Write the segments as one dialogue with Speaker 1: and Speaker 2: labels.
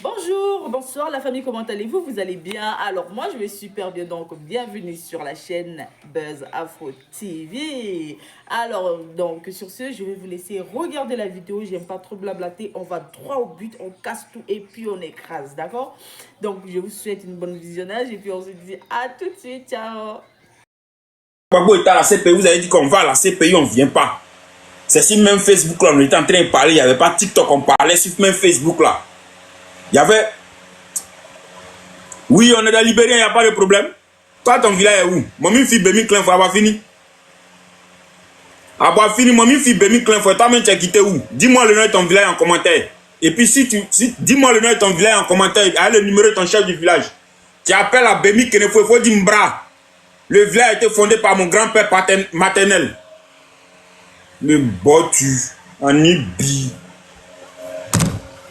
Speaker 1: Bonjour, bonsoir la famille, comment allez-vous? Vous allez bien? Alors moi je vais super bien, donc bienvenue sur la chaîne Buzz Afro TV. Alors donc sur ce, je vais vous laisser regarder la vidéo, j'aime pas trop blablater, on va droit au but, on casse tout et puis on écrase, d'accord? Donc je vous souhaite une bonne visionnage et puis on se dit à tout de suite, ciao.
Speaker 2: Gbagbo est à la CPI, vous avez dit qu'on va à la CPI, on ne vient pas. C'est sur même Facebook là, on était en train de parler, il n'y avait pas TikTok, on parlait sur même Facebook là. Il y avait... Oui, on est dans Libérien, il n'y a pas de problème. Toi, ton village est où? Moi, mi fille Bemi Klein, faut avoir fini. Avoir fini, moi, mi fille Bemi Klein, faut toi-même tu as quitté où? Dis-moi le nom de ton village en commentaire. Et puis, dis-moi le nom de ton village en commentaire, avec le numéro de ton chef du village. Tu appelles à Bemi Klein, il faut dire Mbra. Le village a été fondé par mon grand-père maternel. Le botu, Anibi.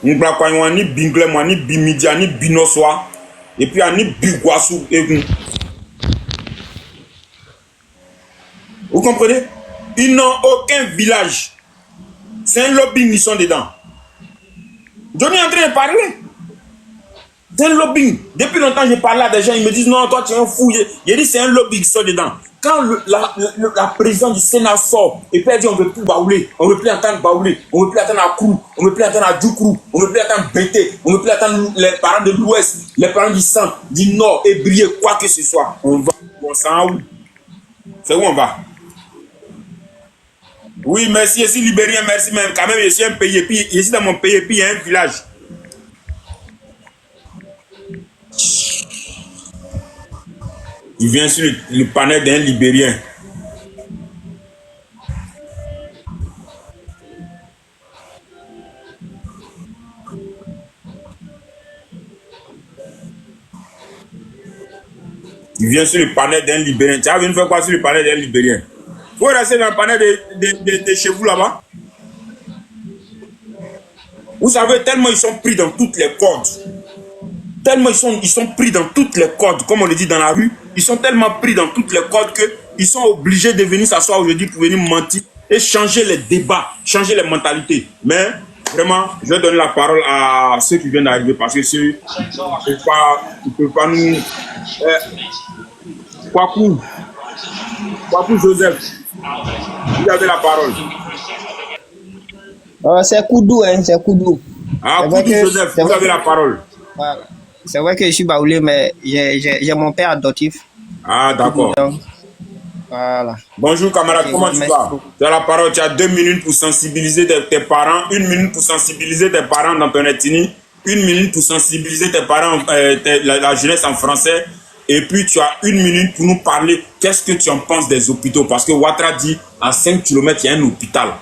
Speaker 2: Mbra kwa ni bingle, moi ni bimidi, ni binoswa. Et puis Anibi Guassou et vous comprenez? Ils n'ont aucun village. C'est un lobbying, ils sont dedans. Johnny est en train de parler. C'est un lobbying. Depuis longtemps, je parle à des gens, ils me disent non, toi tu es un fou. J'ai dit c'est un lobbying, ils sont dedans. Quand la présidente du Sénat sort et puis elle dit on ne veut plus baouler, on ne veut plus entendre baouler, on ne veut plus entendre Akrou, on ne veut plus entendre Adjoukrou, on ne veut plus entendre Bété, on ne veut plus entendre les parents de l'Ouest, les parents du centre, du Nord, et briller, quoi que ce soit. On va, on s'en où? C'est où on va? Oui, merci, je suis libérien, merci même. Quand même, je suis un pays, et puis je suis dans mon pays, et puis il y a un village. Il vient sur le panel d'un Libérien. Il vient sur le panel d'un Libérien. Tu as venu faire quoi sur le panel d'un Libérien? Vous restez dans le panel de chez vous là-bas. Vous savez, tellement ils sont pris dans toutes les cordes. Tellement ils sont pris dans toutes les cordes, comme on le dit dans la rue. Ils sont tellement pris dans toutes les cordes qu'ils sont obligés de venir s'asseoir aujourd'hui pour venir mentir et changer les débats, changer les mentalités. Mais vraiment, je vais donner la parole à ceux qui viennent d'arriver parce que ceux qui ne peuvent pas nous... Kwaku Joseph, vous avez la parole.
Speaker 3: C'est Koudou, hein, c'est Koudou.
Speaker 2: Ah, Koudou Joseph, vous avez la parole.
Speaker 3: Voilà. C'est vrai que je suis baoulé, mais j'ai mon père adoptif.
Speaker 2: Ah, d'accord.
Speaker 3: Voilà.
Speaker 2: Bonjour camarade, comment tu vas? Tu as la parole, tu as 2 minutes pour sensibiliser tes parents, 1 minute pour sensibiliser tes parents dans ton ethnie, 1 minute pour sensibiliser tes parents, la jeunesse en français, et puis tu as 1 minute pour nous parler qu'est-ce que tu en penses des hôpitaux, parce que Ouattara dit à 5 km il y a un hôpital.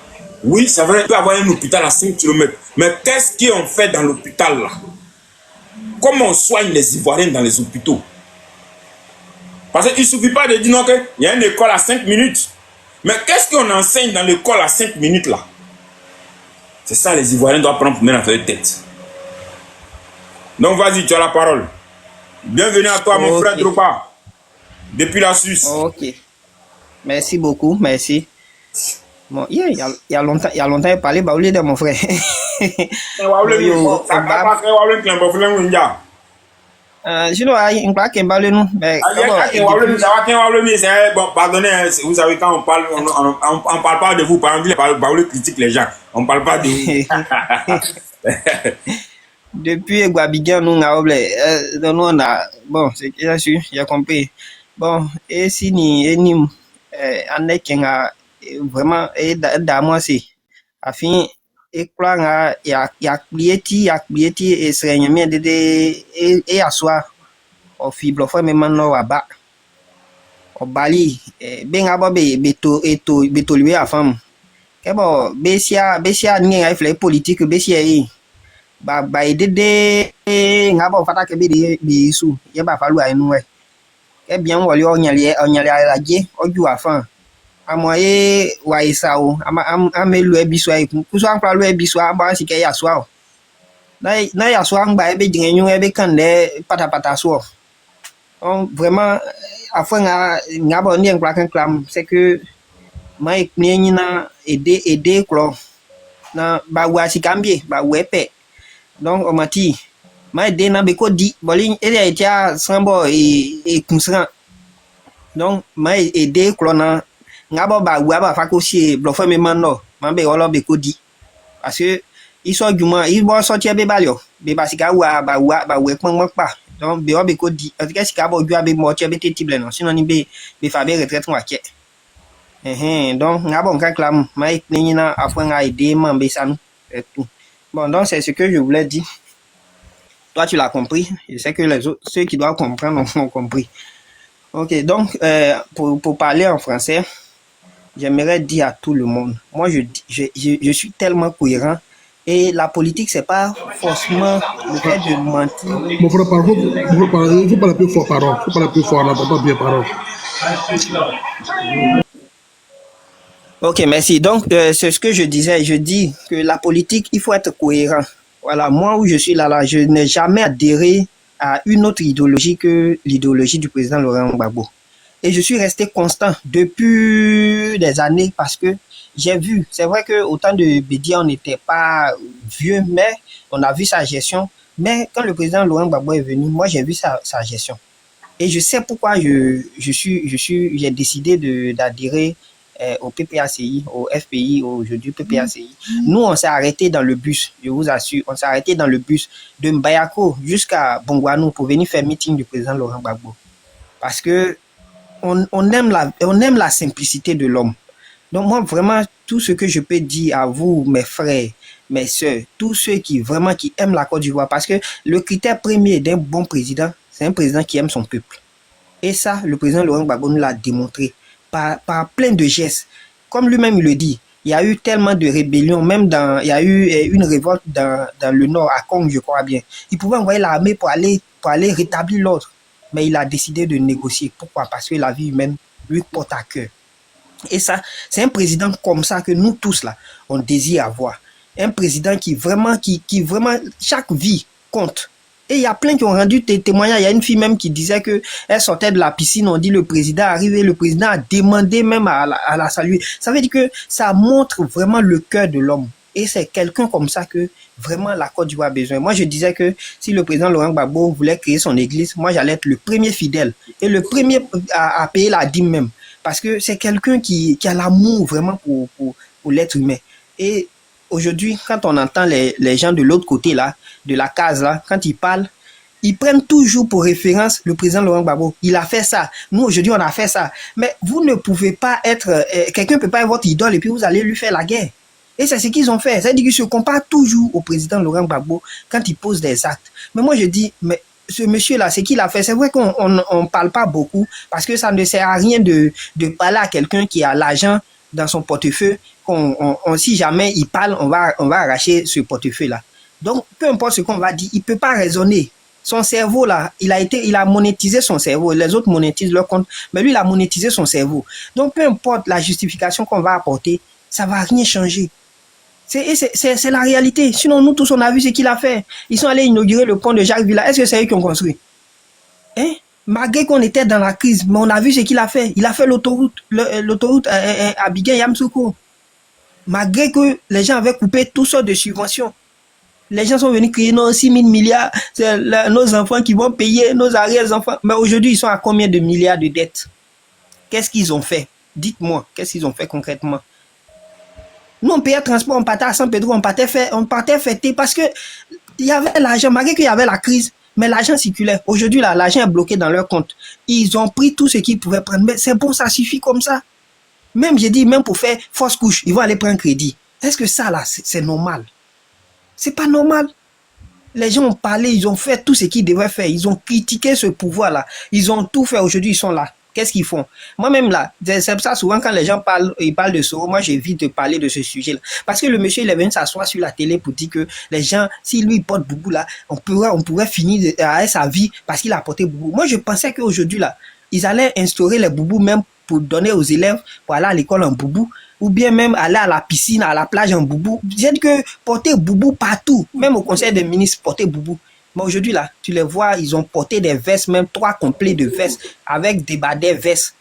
Speaker 2: Oui, c'est vrai, il peut y avoir un hôpital à 5 km, mais qu'est-ce qu'on fait dans l'hôpital là? Comment on soigne les Ivoiriens dans les hôpitaux? Parce qu'il ne suffit pas de dire non qu'il y a une école à 5 minutes. Mais qu'est-ce qu'on enseigne dans l'école à 5 minutes là? C'est ça les Ivoiriens doivent prendre pour mettre dans leur tête. Donc vas-y, tu as la parole. Bienvenue à toi mon frère Drogba. Depuis la Suisse.
Speaker 3: Ok. Merci beaucoup, merci. Bon, il y a longtemps, il parlait baoulé de mon frère. Je ne crois qu'il parle nous.
Speaker 2: Bon, pardonnez, vous savez, quand on parle, on parle pas de vous. Par exemple, Baoulé critique les gens. On ne parle pas de vous.
Speaker 3: Depuis Guabigan, nous on a. Bon, c'est bien sûr, j'ai compris. Bon, et si ni en est qu'il a vraiment d'amour, c'est. Afin. Et quoi, il y a clienti et c'est et assoir au fibre fois même non waba au bali ben abo beto lui à femme que bon besia ni ay flé politique besia yi ba dede ngabo fata ke be su ye ba falu ay nu e bien woli onyali alaje oju afan amoye wa isao amelu ebiso ai kuso anpla lu ebiso aba sike ya so na ya so angba ebe jinenyu ebe kande patapata so on vraiment afin ngabo ni en plaquin clam c'est que ma ekpni na ede klo na ba wasi kambie ba wepe donc on m'a dit ma ede na be ko di boli ele etia sambo e kumsran donc ma ede klo na ngabo ba wa ba fa ko si blo fa me man no ma be olo be ko di parce que il so juma il bo so tie be ba yo be ba sika wa ba we pon pa donc be o be ko di en tout cas sika bo ju be mo tie be tetible non sinon ni be fa be retraite wa ke donc ngabo nka clam ma ekpni na afin a aider man be ça et tout. Bon, donc c'est ce que je voulais dire. Toi, tu l'as compris. Je sais que les autres, ceux qui doivent comprendre ont compris. Ok, donc pour parler en français, j'aimerais dire à tout le monde, moi je suis tellement cohérent et la politique c'est pas forcément le fait de mentir.
Speaker 4: Bon, faut pas la plus fort, pardon. Faut pas la plus fort, là, pas bien, pardon.
Speaker 3: Ok, merci. Donc c'est ce que je disais. Je dis que la politique, il faut être cohérent. Voilà, moi où je suis là, je n'ai jamais adhéré à une autre idéologie que l'idéologie du président Laurent Gbagbo. Et je suis resté constant depuis des années parce que j'ai vu, c'est vrai qu'au temps de Bédia, on n'était pas vieux, mais on a vu sa gestion. Mais quand le président Laurent Gbagbo est venu, moi j'ai vu sa gestion. Et je sais pourquoi j'ai décidé d'adhérer au PPACI, au FPI, aujourd'hui PPACI. Nous, on s'est arrêté dans le bus, je vous assure, on s'est arrêté dans le bus de Mbayako jusqu'à Bongwanou pour venir faire meeting du président Laurent Gbagbo. Parce que on aime la simplicité de l'homme. Donc moi, vraiment, tout ce que je peux dire à vous, mes frères, mes soeurs, tous ceux qui aiment la Côte d'Ivoire, parce que le critère premier d'un bon président, c'est un président qui aime son peuple. Et ça, le président Laurent Gbagbo nous l'a démontré par plein de gestes. Comme lui-même il le dit, il y a eu tellement de rébellions, il y a eu une révolte dans le nord, à Kong, je crois bien. Il pouvait envoyer l'armée pour aller rétablir l'ordre. Mais il a décidé de négocier. Pourquoi? Parce que la vie humaine lui porte à cœur. Et ça, c'est un président comme ça que nous tous là, on désire avoir. Un président qui vraiment, chaque vie compte. Et il y a plein qui ont rendu des témoignages. Il y a une fille même qui disait qu'elle sortait de la piscine, on dit le président est arrivé, le président a demandé même à la saluer. Ça veut dire que ça montre vraiment le cœur de l'homme. Et c'est quelqu'un comme ça que vraiment la Côte d'Ivoire a besoin. Moi, je disais que si le président Laurent Gbagbo voulait créer son église, moi, j'allais être le premier fidèle et le premier à payer la dîme même. Parce que c'est quelqu'un qui a l'amour vraiment pour l'être humain. Et aujourd'hui, quand on entend les gens de l'autre côté, là, de la case, là, quand ils parlent, ils prennent toujours pour référence le président Laurent Gbagbo. Il a fait ça. Nous, aujourd'hui, on a fait ça. Mais vous ne pouvez pas être... quelqu'un ne peut pas être votre idole et puis vous allez lui faire la guerre. Et c'est ce qu'ils ont fait. C'est-à-dire qu'ils se comparent toujours au président Laurent Gbagbo quand il pose des actes. Mais moi, je dis, mais ce monsieur-là, c'est qu'il a fait. C'est vrai qu'on ne parle pas beaucoup parce que ça ne sert à rien de parler à quelqu'un qui a l'argent dans son portefeuille. Si jamais il parle, on va arracher ce portefeuille-là. Donc, peu importe ce qu'on va dire, il ne peut pas raisonner. Son cerveau, là, il a monétisé son cerveau. Les autres monétisent leur compte, mais lui, il a monétisé son cerveau. Donc, peu importe la justification qu'on va apporter, ça ne va rien changer. C'est la réalité. Sinon, nous tous, on a vu ce qu'il a fait. Ils sont allés inaugurer le pont de Jacques Villa. Est-ce que c'est eux qui ont construit? Malgré qu'on était dans la crise, mais on a vu ce qu'il a fait. Il a fait l'autoroute Abidjan-Yamoussoukro. Malgré que les gens avaient coupé toutes sortes de subventions. Les gens sont venus crier, non, 6 000 milliards, c'est nos enfants qui vont payer, nos arrière-enfants. Mais aujourd'hui, ils sont à combien de milliards de dettes? Qu'est-ce qu'ils ont fait? Dites-moi, qu'est-ce qu'ils ont fait concrètement? Nous, on payait transport, on partait à San Pedro, on partait fêter parce que il y avait l'argent, malgré qu'il y avait la crise, mais l'argent circulait. Aujourd'hui, là, l'argent est bloqué dans leur compte. Ils ont pris tout ce qu'ils pouvaient prendre. Mais c'est bon, ça suffit comme ça. Même, j'ai dit, même pour faire fausse couche, ils vont aller prendre crédit. Est-ce que ça, là, c'est normal? C'est pas normal. Les gens ont parlé, ils ont fait tout ce qu'ils devaient faire. Ils ont critiqué ce pouvoir-là. Ils ont tout fait. Aujourd'hui, ils sont là. Qu'est-ce qu'ils font? Moi-même là, c'est pour ça souvent quand les gens parlent de Soro, moi j'évite de parler de ce sujet-là. Parce que le monsieur il est venu s'asseoir sur la télé pour dire que les gens, si lui il porte boubou là, on pourrait finir avec sa vie parce qu'il a porté boubou. Moi je pensais qu'aujourd'hui là, ils allaient instaurer les boubous même pour donner aux élèves pour aller à l'école en boubou. Ou bien même aller à la piscine, à la plage en boubou. J'ai dit que porter boubou partout, même au conseil des ministres, porter boubou. Mais aujourd'hui, là, tu les vois, ils ont porté des vestes, même 3 complets de vestes, avec des badets vestes.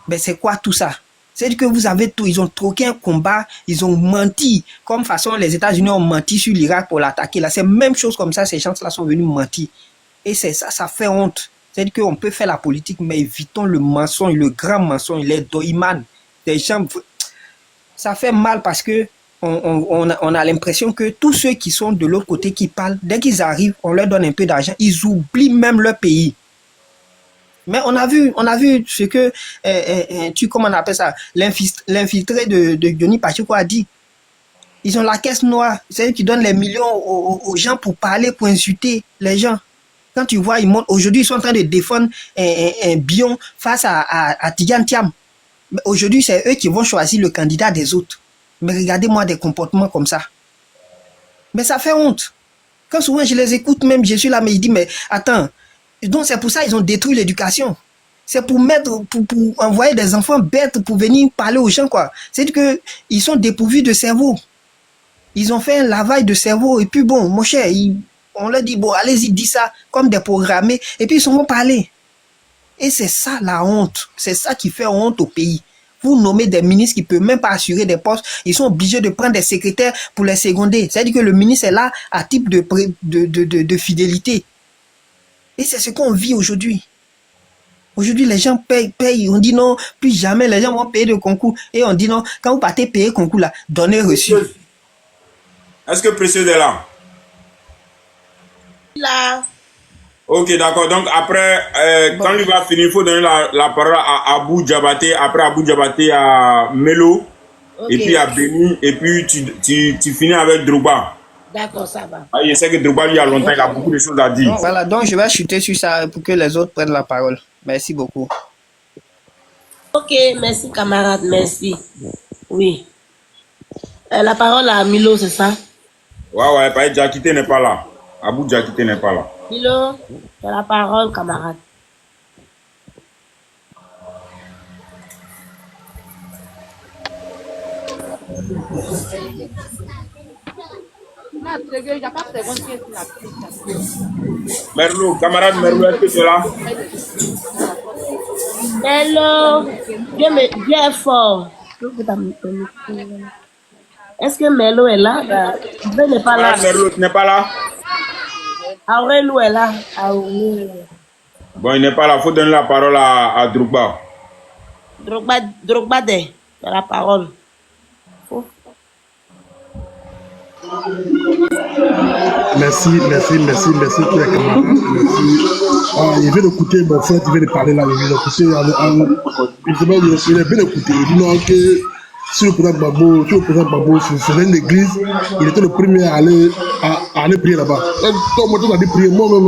Speaker 3: Mais c'est quoi tout ça? C'est-à-dire que vous avez tout, ils ont troqué un combat, ils ont menti, comme façon les États-Unis ont menti sur l'Irak pour l'attaquer. Là, c'est la même chose comme ça, ces gens-là sont venus mentir. Et c'est ça, ça fait honte. C'est-à-dire qu'on peut faire la politique, mais évitons le mensonge, le grand mensonge, les doïman. Des gens, ça fait mal parce que on a l'impression que tous ceux qui sont de l'autre côté qui parlent, dès qu'ils arrivent, on leur donne un peu d'argent, ils oublient même leur pays. Mais on a vu ce que, comment on appelle ça, l'infiltré de Johnny Pacheco a dit. Ils ont la caisse noire, c'est eux qui donnent les millions aux gens pour parler, pour insulter les gens. Quand tu vois, ils montent, aujourd'hui, ils sont en train de défendre un Bion face à Tidiane Thiam. Mais aujourd'hui, c'est eux qui vont choisir le candidat des autres. Mais regardez-moi des comportements comme ça. Mais ça fait honte. Quand souvent je les écoute, même je suis là, mais ils disent, mais attends, donc c'est pour ça qu'ils ont détruit l'éducation. C'est pour envoyer des enfants bêtes pour venir parler aux gens, quoi. C'est-à-dire qu'ils sont dépourvus de cerveau. Ils ont fait un lavage de cerveau, et puis bon, mon cher, on leur dit, bon, allez-y, dis ça, comme des programmés, et puis ils sont parler. Et c'est ça la honte. C'est ça qui fait honte au pays. Vous nommez des ministres qui ne peuvent même pas assurer des postes, ils sont obligés de prendre des secrétaires pour les seconder. C'est-à-dire que le ministre est là à type de fidélité. Et c'est ce qu'on vit aujourd'hui. Aujourd'hui, les gens payent. On dit non, plus jamais les gens vont payer de concours. Et on dit non, quand vous partez payer concours là, donnez reçu.
Speaker 2: Est-ce que Précieux est là?
Speaker 5: Là.
Speaker 2: Ok, d'accord. Donc après, quand il va finir, il faut donner la parole à Abou Diabaté. Après Abou Diabaté, à Melo. Okay. Et puis à Béni. Et puis tu finis avec Drogba.
Speaker 5: D'accord, ça va.
Speaker 2: Ah, je sais que Drogba, lui, il y a longtemps, il a beaucoup de choses à dire.
Speaker 3: Donc, voilà, donc je vais chuter sur ça pour que les autres prennent la parole. Merci beaucoup.
Speaker 5: Ok, merci camarade, merci. Oui. La parole à Milo, c'est ça?
Speaker 2: Ouais, parce que Diakité n'est pas là. Abou Diakité n'est pas là.
Speaker 5: Milo, tu as la parole, camarade.
Speaker 2: Merlou, camarade Merlou, est-ce que tu es là?
Speaker 5: Merlou, Dieu est fort. Est-ce que Merlou est là? Dieu n'est pas là.
Speaker 2: Merlou, tu n'es pas là?
Speaker 5: Aurélou est là.
Speaker 2: Bon, il n'est pas là. Il faut donner la parole à Drogba.
Speaker 5: Drogba, tu as la parole.
Speaker 4: Merci tous les camarades. Merci. Il vient d'écouter mon frère, il vient de parler là. Il vient d'écouter. Il est bien écouté. Il dit non que si le président Gbagbo faisait une église, il était le premier à aller prier là-bas. Toi, moi, tu as dit prier. Moi-même,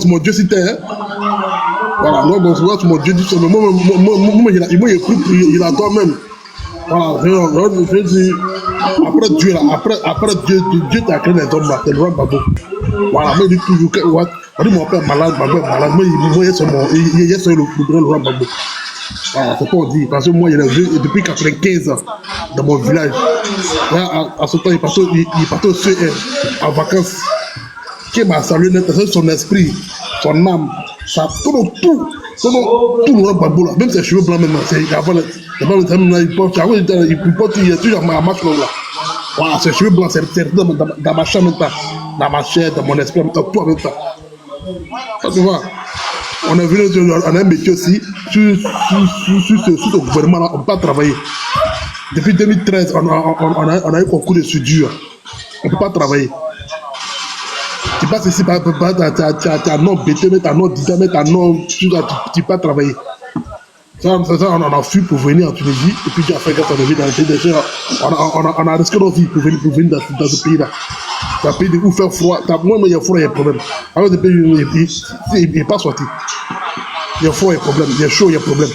Speaker 4: mon Dieu c'était. Voilà, moi, mon Dieu dit ça. Mais moi, il a cru prier. Il a toi-même. Voilà, je dis, après Dieu t'a créé les hommes là, c'est le roi Gbagbo. Voilà, moi, il dit toujours que, on dit mon père malade, Gbagbo est malade, moi, il est sur le roi Gbagbo. Voilà, c'est pas on dit, parce que moi, il est depuis 95 ans dans mon village. Là, à ce temps, il partait au CR en vacances. Qui m'a salué, son esprit, son âme, ça tout le roi Gbagbo là, même ses cheveux blancs maintenant, c'est avant il porte, il est toujours à ma chambre là. Voilà, ses cheveux blancs, c'est dans ma chambre maintenant, dans ma chair, dans mon esprit, tout en même temps. Ça tu vois, on est venu, on a un métier aussi, sur ce gouvernement là, on ne peut pas travailler. Depuis 2013, on a eu un concours de soudure, on ne peut pas travailler. Tu passes ici, tu as un nom BT, tu as un nom Didame, tu as un nom, tu ne peux pas travailler. Ça, on a fui pour venir en Tunisie, et puis tu as fait grâce à nos vies dans le pays. On a risqué nos vies pour venir dans ce pays-là. Dans un pays où il fait froid, moi, il y a froid, il y a problème. Avec des pays, il n'est pas sorti. Il y a froid, il y a problème. Il y a chaud, il y a problème.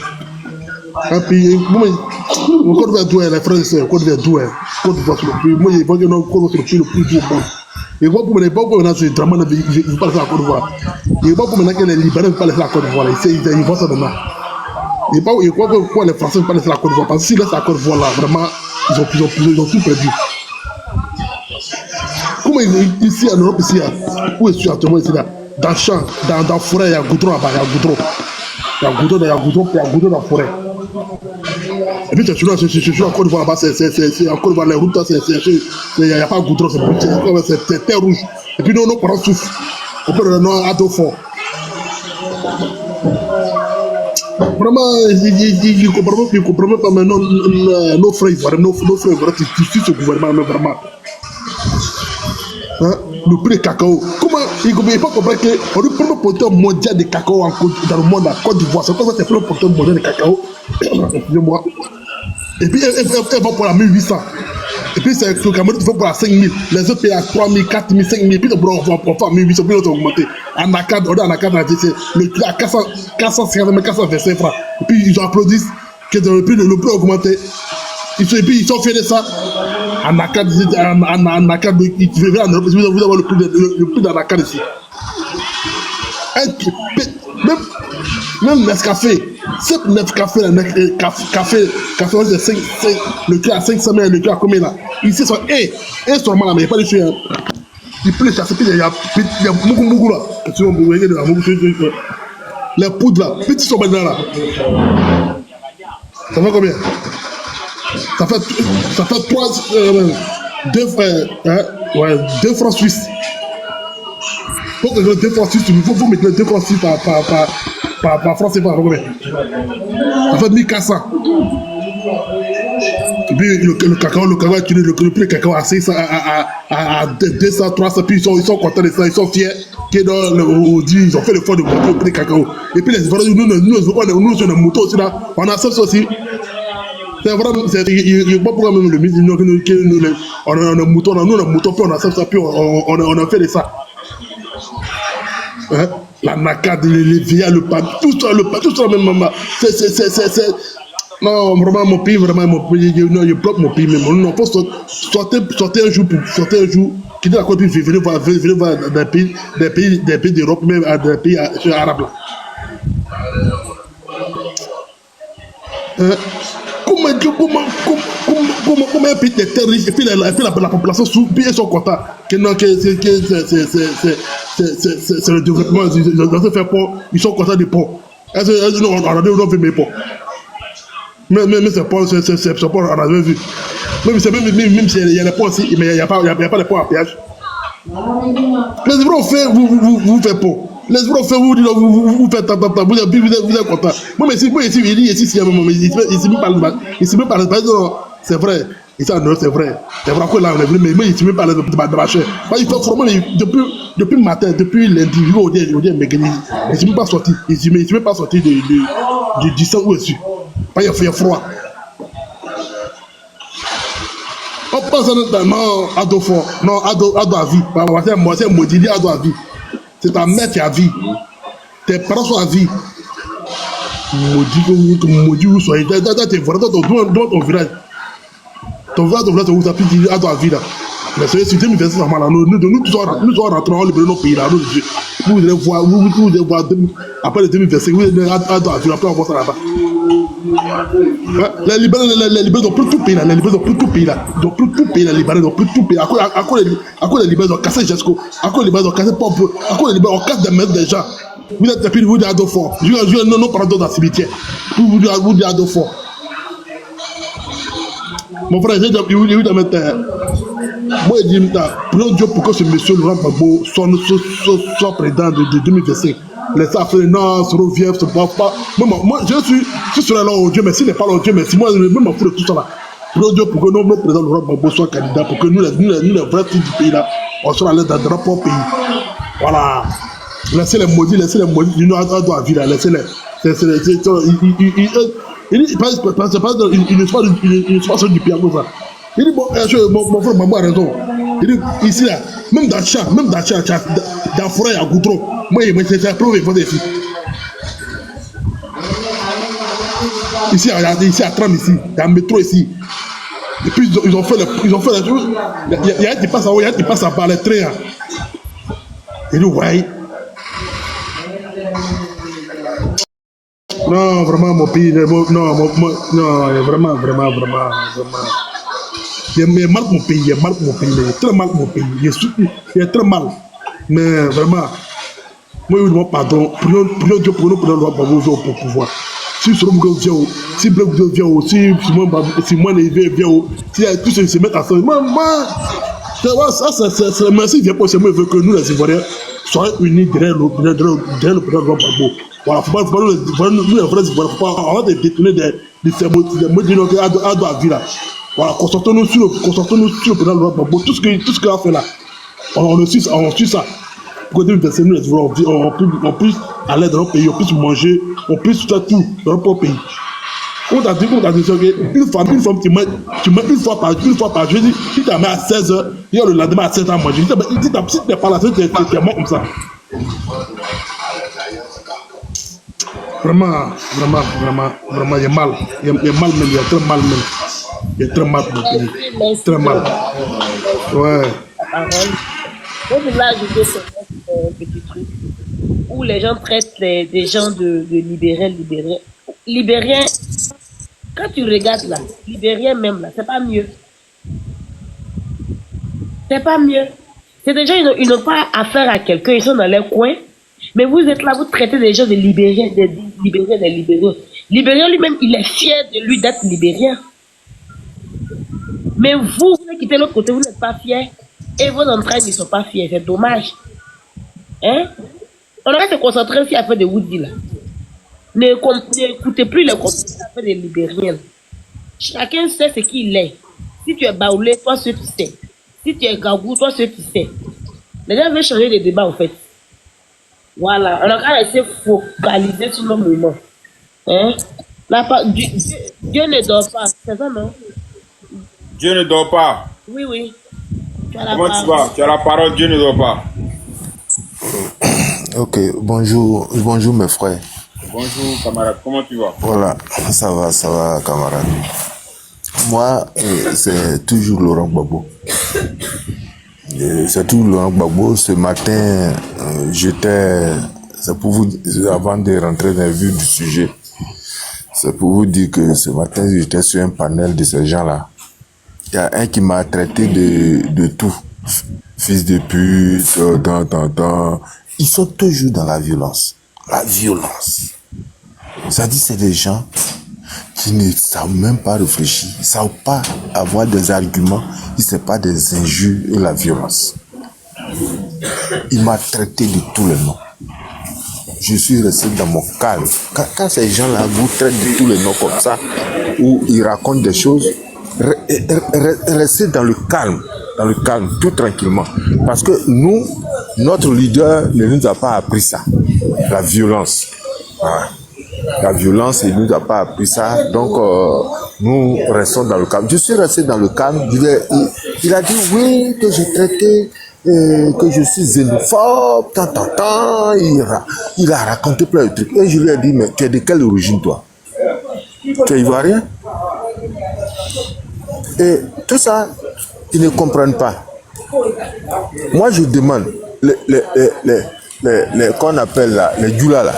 Speaker 4: Un pays, moi, Côte d'Ivoire doué, les frères et sœurs, Côte d'Ivoire doué. Côte d'Ivoire sur le pays. Moi, il faut que Côte d'Ivoire sur le pays le plus doux au monde. Et moi, pour maintenant, c'est drama, il ne faut pas laisser la Côte d'Ivoire. Et moi, pour maintenant que les Libanais ne vont pas laisser la Côte d'Ivoire, ils vont ça maintenant. Et pourquoi les Français ne vont pas laisser la Côte d'Ivoire? Parce que s'ils laissent la Côte d'Ivoire là, vraiment, ils ont tout perdu. Comment ici en Europe, ici, où est-ce que actuellement ici là? Dans le champ, dans la forêt, il y a goudron là-bas, il y a goudron. Il y a goudron dans la forêt. Et puis, c'est en Côte d'Ivoire là-bas, c'est en Côte d'Ivoire, les routes, il n'y a pas de goudron, c'est terre rouge. Et puis, nos parents souffrent. On peut le nom à fort. Vraiment, ils ne comprennent pas maintenant nos frères ivoiriens, nos frères ivoiriens qui suivent ce gouvernement, mais vraiment. Hein? Le prix de cacao. Comment il ne peut pas comprendre qu'on est le premier producteur mondial de cacao dans le monde, la Côte d'Ivoire. C'est pour ça que c'est le premier producteur mondial de cacao. Excusez-moi. Et puis, elle va pour la 1800. Et puis, c'est le Cameroun qui va pour la 5000. Les autres pays à 3000, 4000, 5000. Puis, on va à 1800. Puis, on va augmenter. En ACAD, on est en ACAD, le prix à 450, 425 francs. Et puis, ils applaudissent que le prix a augmenté. Et puis, ils sont fiers de ça. En ACAD, vous allez avoir le prix d'un ACAD ici. Même Nescafé. C'est Nescafé, café, c'est 5, le clé à 500 000, le clé à combien là? Ici, c'est seulement là, mais il n'y a pas de chien. Il peut les chasser, puis il y a beaucoup là. Les poudres là, petits sont maintenant là. Ça fait combien? Ça fait 2 francs suisses. Pour que les 2 francs suisses, il faut mettre les 2 francs suisses par franc CFA. Ça fait 1400. Et puis le cacao, le prix du cacao à 600, à 200, 300, puis ils sont contents de ça, ils sont fiers qu'ils ont fait l'effort de monter le prix du cacao. Et puis les Ivoiriens, nous sur les moutons aussi là, on a ça aussi. C'est vraiment, il n'y a pas pourquoi même le ministre, on a un mouton, nous on a un mouton, puis on a ça, puis on a fait de ça. Hein? La nacade, les vieillards, le pain, tout ça même maman. Non, vraiment mon pays, je bloque mon pays, mais non, il faut sortir un jour, quitter la Côte d'Ivoire, venir voir des pays d'Europe, même des pays arabes là. Hein? Comment un pays est très riche et puis la population souffre, puis ils sont contents que non, que c'est le développement, ils ont fait pont, ils sont contents des ponts. Est-ce qu'on a vu mes ponts? Mais c'est pas, on a vu. Même s'il y a des ponts aussi, mais il n'y a pas de ponts à péage. Les Français, vous faites pont. Les Français, vous faites vous êtes content. Moi, mais ici, même pas c'est vrai. Ici, c'est vrai. C'est vrai que là, on est venu, mais ici, même pas de ma chair. Il faut vraiment, depuis le matin, depuis lundi, ils ne sont pas sortis. Ils ne sont pas sortis du sang où je suis. Il fait froid. On pense non, Ado fort. Non, Ado à vie. C'est maudit, Ado à vie. C'est ta mère qui a vie. Tes parents sont à vie. Maudit, où soyez. T'es vraiment dans ton village. Ton village, où tu as pu dire Ado à vie là. Mais c'est 2026 là. Nous tous rentrons dans nos pays là. Vous allez voir, après le 2025, vous allez Ado à vie. Après, on voit ça là-bas. Les Libanais n'ont plus tout pays là. Les Libanais n'ont plus tout pays là. Ils n'ont plus tout pays là. Les Libanais n'ont plus tout pays. À quoi les Libanais ont cassé Jesco? À quoi les Libanais ont cassé Pompe? À quoi les Libanais ont cassé des maîtres des gens? Vous êtes tapis, vous dites Ado fort. Je non parle dans le cimetière. Vous dites Ado fort. Mon frère, j'ai dit de mettre. Moi, je dis, prions Dieu pour que ce monsieur Laurent Gbagbo soit président de 2025. Les Africains, non, se reviennent, se boivent pas. Moi, je suis là, oh Dieu, mais s'il n'est pas là, oh Dieu, merci. Moi, je m'en fous de tout ça là. Prions Dieu pour que notre président Laurent Gbagbo soit candidat, pour que nous, les vrais filles du pays là, on soit à l'aise dans notre propre pays. Voilà. Laissez les maudits, ils nous doivent vivre là, laissez-les. Il passe une histoire sur du pire comme ça. Il dit, bon, mon frère Maman a raison. Il dit, ici là, même dans le champ, dans la forêt, il y a goudron. Moi, c'est la preuve, il faut des filles. Ici, à Tram, ici, il y a un métro ici. Et puis, ils ont fait la chose. Il y a un qui passe en haut, il y a un qui passe en bas, les trains. Il dit, ouais. Non, vraiment, mon pays, non, vraiment. Il marque mon pays, il est très mal mon pays. Il est très mal. Mais vraiment, Moi, je demande pardon. Prions Dieu pour nous, pour le Gbagbo pour pouvoir. Si Solomon vient, si Black vient, si moi, vient, si tous se mettent ensemble, c'est le merci vient pour moi, veut que nous, les Ivoiriens, soyons unis derrière le président Gbagbo. Voilà, faut pas nous, les vrais Ivoiriens, faut pas avoir des détournés des mots de la vie là. Voilà, concentrons-nous sur le président Gbagbo. Tout ce qu'il a fait là, on suit ça. Pour que nous, les Ivoiriens, on puisse aller dans notre pays, on puisse manger, on puisse faire tout dans notre propre pays. On t'a dit, une femme, tu mets une fois par jour, si tu as mis à 16h, il y a le lendemain à 7h à manger. Si tu n'es pas là, tu es mort comme ça. Vraiment, il y a mal. Il y a mal même, il y a très mal même. Il y a très mal pour le pays. Très mal. Ouais.
Speaker 5: Moi, je voulais ajouter un petit truc où les gens traitent des gens de libériens. Quand tu regardes là, libériens même là, c'est pas mieux. C'est pas mieux. C'est des gens, ils n'ont pas affaire à quelqu'un, ils sont dans leur coin. Mais vous êtes là, vous traitez des gens de libériens, des libériens. Libérien lui-même, il est fier de lui d'être libérien. Mais vous quittez l'autre côté, vous n'êtes pas fier. Et vos entrailles ne sont pas fiers. C'est dommage. Hein? On aurait se concentrer aussi à faire des Woody là. N'écoutez plus les conseils à faire des libériens. Chacun sait ce qu'il est. Si tu es baoulé, toi ce tu sais. Si tu es gagou, toi ce tu sais. Les gens veulent changer les débats en fait. Voilà. On a qu'à rester focaliser sur le moment. Hein? Dieu ne dort pas. C'est ça, non?
Speaker 2: Dieu ne dort pas.
Speaker 5: Oui.
Speaker 2: Comment tu vas? Tu as la parole, Dieu ne dort pas.
Speaker 6: Ok, bonjour mes frères.
Speaker 2: Bonjour camarade, comment tu vas?
Speaker 6: Voilà, ça va camarade. Moi, c'est toujours Laurent Gbagbo. C'est toujours Laurent Gbagbo. Ce matin, c'est pour vous, avant de rentrer dans le vif du sujet, c'est pour vous dire que ce matin, j'étais sur un panel de ces gens-là. Il y a un qui m'a traité de tout. Fils de pute, Ils sont toujours dans la violence. La violence. Ça dit, c'est des gens qui ne savent même pas réfléchir. Ils ne savent pas avoir des arguments. Ils ne savent pas des injures et la violence. Il m'a traité de tous les noms. Je suis resté dans mon calme. Quand ces gens-là vous traitent de tous les noms comme ça, où ils racontent des choses, restez dans le calme, tout tranquillement. Parce que nous, notre leader ne nous a pas appris ça, la violence. Voilà. La violence, il ne nous a pas appris ça, donc nous restons dans le calme. Je suis resté dans le calme, il a dit oui, que j'ai traité, que je suis xénophobe, il a raconté plein de trucs. Et je lui ai dit, mais tu es de quelle origine toi? Tu es ivoirien? Et tout ça, ils ne comprennent pas. Moi, je demande, qu'on appelle là, les Djoula là,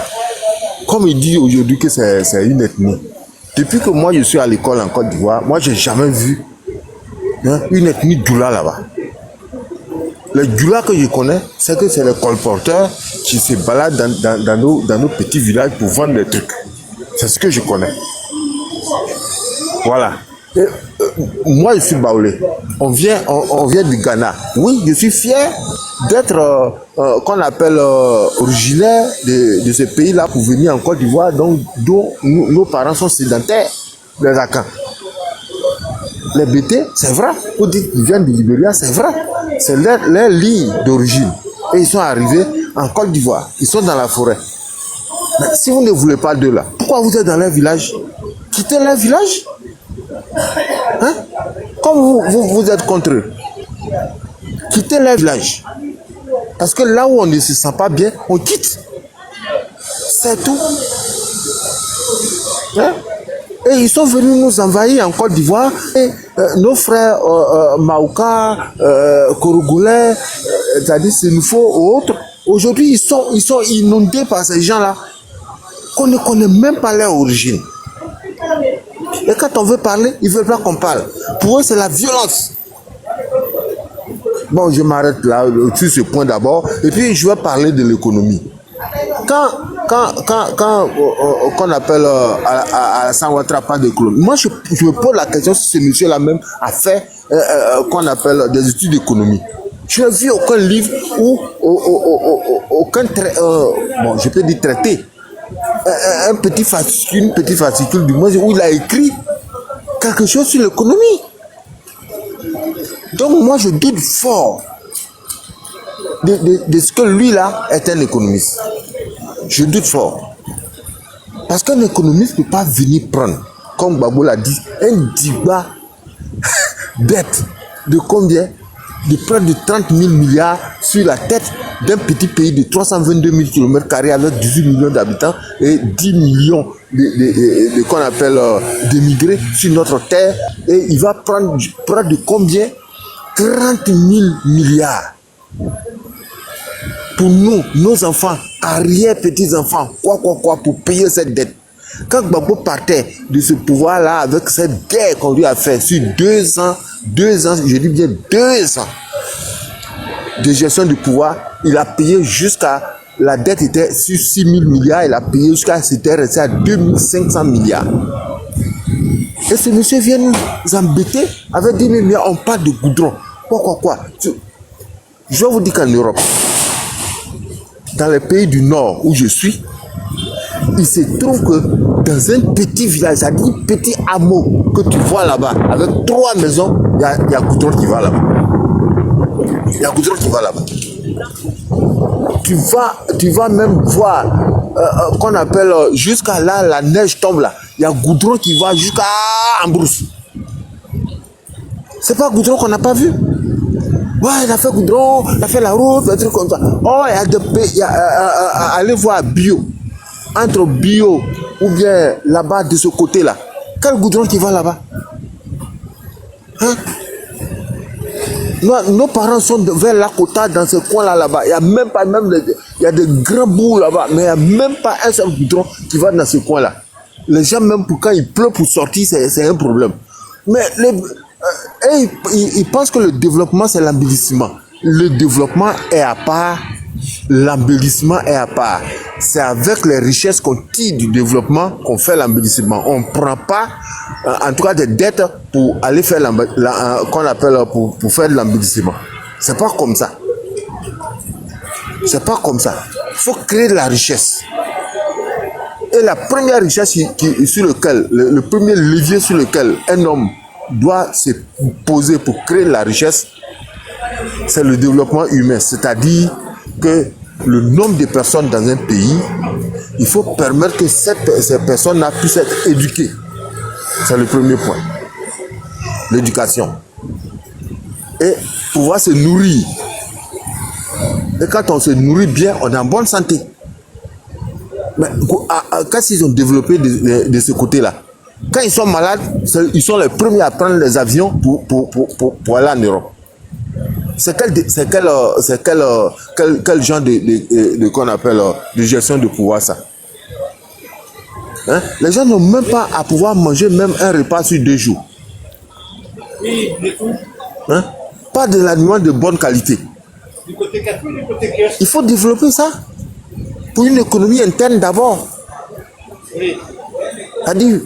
Speaker 6: comme il dit aujourd'hui que c'est une ethnie. Depuis que moi, je suis à l'école en Côte d'Ivoire, moi, j'ai jamais vu une ethnie Djoula là-bas. Les Djoula que je connais, c'est que c'est les colporteurs qui se baladent dans nos petits villages pour vendre des trucs. C'est ce que je connais. Voilà. Et, moi, je suis baoulé. On vient du Ghana. Oui, je suis fier d'être, qu'on appelle originaire de ce pays-là pour venir en Côte d'Ivoire, dont nos parents sont sédentaires, les Akans. Les BT, c'est vrai. Vous dites qu'ils viennent du Libéria, c'est vrai. C'est leur ligne d'origine. Et ils sont arrivés en Côte d'Ivoire. Ils sont dans la forêt. Mais si vous ne voulez pas d'eux là, pourquoi vous êtes dans leur village? Quittez leur village. Hein? Comme vous êtes contre eux, quittez leur village. Parce que là où on ne se sent pas bien, on quitte. C'est tout. Hein? Et ils sont venus nous envahir en Côte d'Ivoire. Et nos frères Maouka, Kourougoulais, c'est-à-dire Sénoufo ou autres, aujourd'hui ils sont inondés par ces gens-là qu'on ne connaît même pas leur origine. Et quand on veut parler, ils ne veulent pas qu'on parle. Pour eux, c'est la violence. Bon, je m'arrête là, sur ce point d'abord. Et puis, je vais parler de l'économie. qu'on appelle Alassane Ouattara pas d'économie, moi je me pose la question si ce monsieur-là même a fait qu'on appelle des études d'économie. Je n'ai vu aucun livre ou aucun bon, je peux dire traité, une petite fascicule du moins où il a écrit quelque chose sur l'économie. Donc moi je doute fort de ce que lui là est un économiste. Je doute fort. Parce qu'un économiste ne peut pas venir prendre, comme Babou l'a dit, un débat dette de combien? De près de 30 000 milliards sur la tête d'un petit pays de 322 000 km² avec 18 millions d'habitants et 10 millions de qu'on appelle d'émigrés sur notre terre. Et il va prendre près de combien? 30 000 milliards. Pour nous, nos enfants, arrière-petits-enfants, quoi, pour payer cette dette. Quand Gbagbo partait de ce pouvoir-là avec cette guerre qu'on lui a fait sur 2 ans, je dis bien 2 ans de gestion du pouvoir, il a payé jusqu'à, la dette était sur 6 000 milliards, il a payé jusqu'à, c'était resté à 2 500 milliards. Et ce monsieur vient nous embêter avec 10 000 milliards, on parle de goudron. Quoi. Je vais vous dire qu'en Europe, dans les pays du Nord où je suis, il se trouve que dans un petit village, c'est-à-dire un petit hameau que tu vois là-bas, avec 3 maisons, il y a goudron qui va là-bas. Il y a goudron qui va là-bas. Tu vas même voir qu'on appelle jusqu'à là, la neige tombe là. Il y a goudron qui va jusqu'à Ambrousse. C'est pas goudron qu'on n'a pas vu. Ouais, il a fait goudron, il a fait la route, des trucs comme ça. Oh, il y a des pays, allez voir Bio. Entre Bio ou bien là-bas de ce côté-là. Quel goudron qui va là-bas? Hein? Nos parents sont vers la Kota dans ce coin-là, là-bas. Il y a même pas, il y a des grands bouts là-bas, mais il n'y a même pas un seul goudron qui va dans ce coin-là. Les gens, même pour quand il pleut pour sortir, c'est un problème. Mais ils pensent que le développement, c'est l'embellissement. Le développement est à part, l'embellissement est à part. C'est avec les richesses qu'on tire du développement qu'on fait l'embellissement. On ne prend pas, en tout cas, des dettes pour aller faire qu'on appelle pour faire de l'embellissement. C'est pas comme ça. C'est pas comme ça. Il faut créer de la richesse. Et la première richesse sur lequel, le premier levier sur lequel un homme doit se poser pour créer de la richesse, c'est le développement humain. C'est-à-dire que le nombre de personnes dans un pays, il faut permettre que ces personnes-là puissent être éduquées. C'est le premier point. L'éducation. Et pouvoir se nourrir. Et quand on se nourrit bien, on est en bonne santé. Mais quand ils ont développé de ce côté-là, quand ils sont malades, ils sont les premiers à prendre les avions pour aller en Europe. C'est quel genre de qu'on appelle de gestion de pouvoir ça? Hein? Les gens n'ont même pas à pouvoir manger même un repas sur 2 jours. Hein? Pas de l'aliment de bonne qualité. Il faut développer ça pour une économie interne d'abord. C'est-à-dire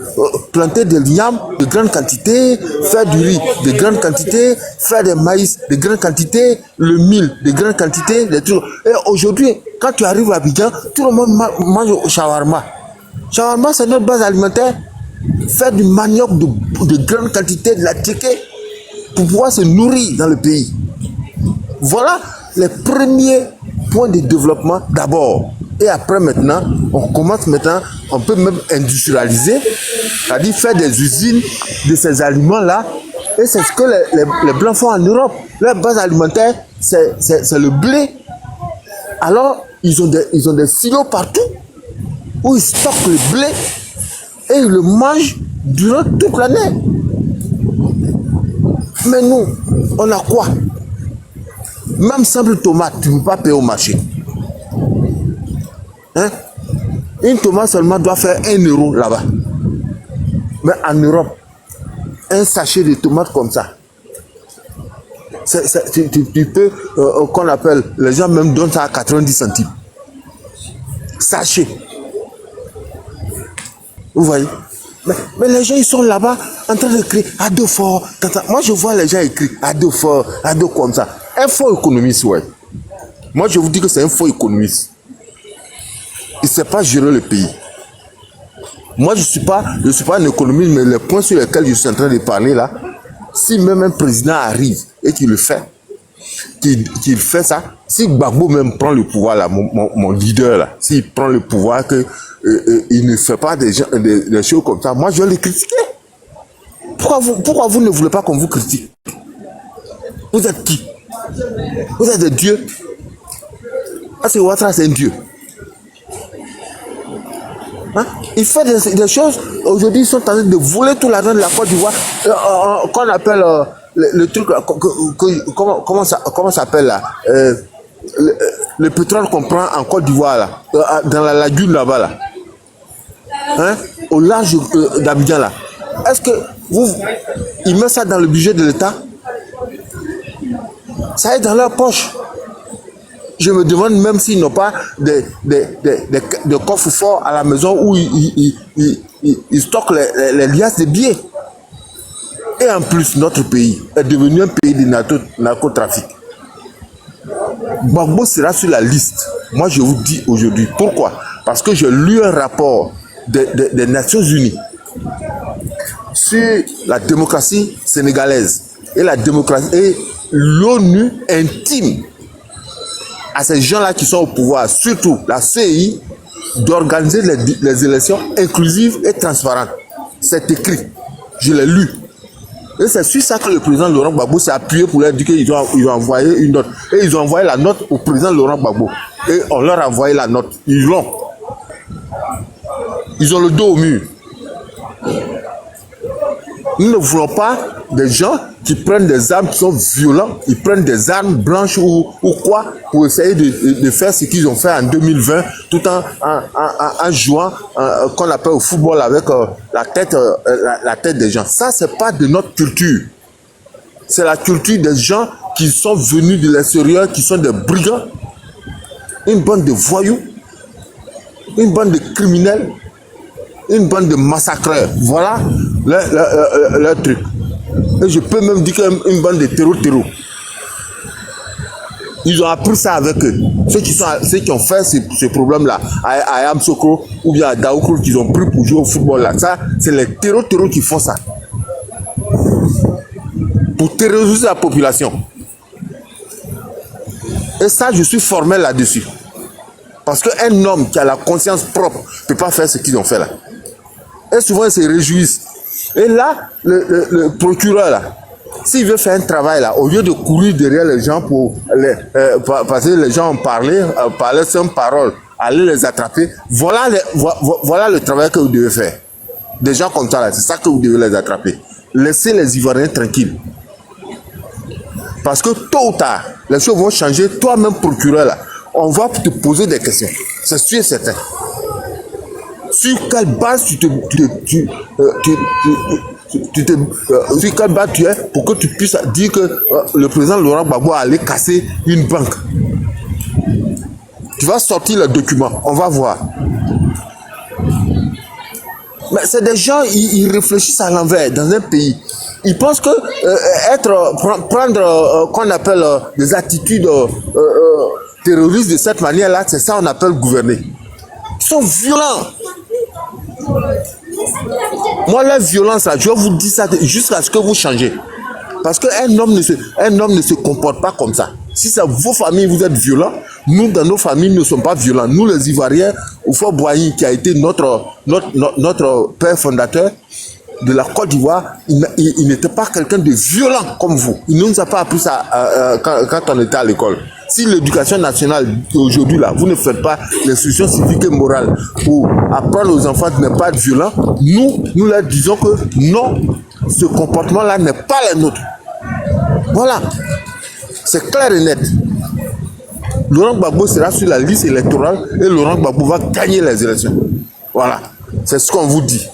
Speaker 6: planter des liams de grande quantité, faire du riz de grande quantité, faire des maïs de grande quantité, le mil de grande quantité, des trucs. Et aujourd'hui, quand tu arrives à Abidjan, tout le monde mange au shawarma. Shawarma, c'est notre base alimentaire. Faire du manioc de grande quantité, de la ticket, pour pouvoir se nourrir dans le pays. Voilà les premiers points de développement d'abord. Et après maintenant, on commence maintenant, on peut même industrialiser, c'est-à-dire faire des usines de ces aliments-là. Et c'est ce que les Blancs font en Europe. Leur base alimentaire, c'est le blé. Alors, ils ont des silos partout où ils stockent le blé et ils le mangent durant toute l'année. Mais nous, on a quoi? Même simple tomate, tu ne peux pas payer au marché. Hein? Une tomate seulement doit faire 1 euro là-bas. Mais en Europe, un sachet de tomates comme ça, tu peux, qu'on appelle, les gens même donnent ça à 90 centimes. Sachez. Vous voyez? Mais les gens, ils sont là-bas en train de crier à deux forts. Moi, je vois les gens écrire à deux forts, à deux comme ça. Un faux économiste, ouais. Moi, je vous dis que c'est un faux économiste. Il ne sait pas gérer le pays. Moi, je ne suis pas un économiste, mais les points sur lesquels je suis en train de parler là, si même un président arrive et qu'il le fait, qu'il fait ça, si Gbagbo même prend le pouvoir là, mon leader là, s'il prend le pouvoir il ne fait pas des choses comme ça, moi je vais le critiquer. Pourquoi vous ne voulez pas qu'on vous critique? Vous êtes qui? Vous êtes des dieux? Ah, c'est Ouattara, c'est un dieu. Hein? Il fait des choses. Aujourd'hui, ils sont en train de voler tout l'argent de la Côte d'Ivoire. Qu'on appelle le truc. Comment ça s'appelle là? Le pétrole qu'on prend en Côte d'Ivoire là, dans la lagune là-bas là. Hein? Au large d'Abidjan là. Est-ce que ils mettent ça dans le budget de l'État? Ça est dans leur poche. Je me demande même s'ils n'ont pas des coffres forts à la maison où ils stockent les liasses de billets. Et en plus, notre pays est devenu un pays de narcotrafic. Gbagbo sera sur la liste. Moi, je vous dis aujourd'hui. Pourquoi? Parce que j'ai lu un rapport des Nations Unies sur la démocratie sénégalaise et l'ONU intime à ces gens-là qui sont au pouvoir, surtout la CEI, d'organiser les élections inclusives et transparentes. C'est écrit. Je l'ai lu. Et c'est sur ça que le président Laurent Gbagbo s'est appuyé pour leur dire qu'ils ont envoyé une note. Et ils ont envoyé la note au président Laurent Gbagbo. Et on leur a envoyé la note. Ils l'ont. Ils ont le dos au mur. Nous ne voulons pas des gens qui prennent des armes qui sont violents, ils prennent des armes blanches ou quoi pour essayer de faire ce qu'ils ont fait en 2020 tout en jouant qu'on appelle au football avec la tête des gens. Ça, c'est pas de notre culture. C'est la culture des gens qui sont venus de l'extérieur, qui sont des brigands, une bande de voyous, une bande de criminels, une bande de massacreurs. Voilà leur truc. Et je peux même dire qu'une bande de terreau. Ils ont appris ça avec eux. Ceux qui ont fait ces problèmes-là, à Yamsoko ou bien à Daoukro, qu'ils ont pris pour jouer au football là. Ça, c'est les terreau qui font ça. Pour terroriser la population. Et ça, je suis formel là-dessus. Parce qu'un homme qui a la conscience propre ne peut pas faire ce qu'ils ont fait là. Et souvent, ils se réjouissent. Et là, le procureur, là, s'il veut faire un travail, là, au lieu de courir derrière les gens parce que les gens ont parlé sans parole, aller les attraper, voilà le travail que vous devez faire. Des gens comme ça, là, c'est ça que vous devez les attraper. Laissez les Ivoiriens tranquilles. Parce que tôt ou tard, les choses vont changer. Toi-même, procureur, là, on va te poser des questions. C'est sûr et certain. Sur quelle base sur quelle base tu es pour que tu puisses dire que le président Laurent Gbagbo a allé casser une banque? Tu vas sortir le document, on va voir. Mais c'est des gens, ils réfléchissent à l'envers dans un pays. Ils pensent que prendre qu'on appelle des attitudes terroristes de cette manière-là, c'est ça qu'on appelle gouverner. Ils sont violents. Moi, la violence, là, je vais vous dire ça jusqu'à ce que vous changez. Parce qu'un homme ne se comporte pas comme ça. Si c'est vos familles, vous êtes violents, nous, dans nos familles, ne sommes pas violents. Nous, les Ivoiriens, Oufo Boigny, qui a été notre père fondateur de la Côte d'Ivoire, il n'était pas quelqu'un de violent comme vous. Il ne nous a pas appris ça quand on était à l'école. Si l'éducation nationale aujourd'hui, là, vous ne faites pas l'instruction civique et morale pour apprendre aux enfants de ne pas être violents, nous leur disons que non, ce comportement-là n'est pas le nôtre. Voilà. C'est clair et net. Laurent Gbagbo sera sur la liste électorale et Laurent Gbagbo va gagner les élections. Voilà. C'est ce qu'on vous dit.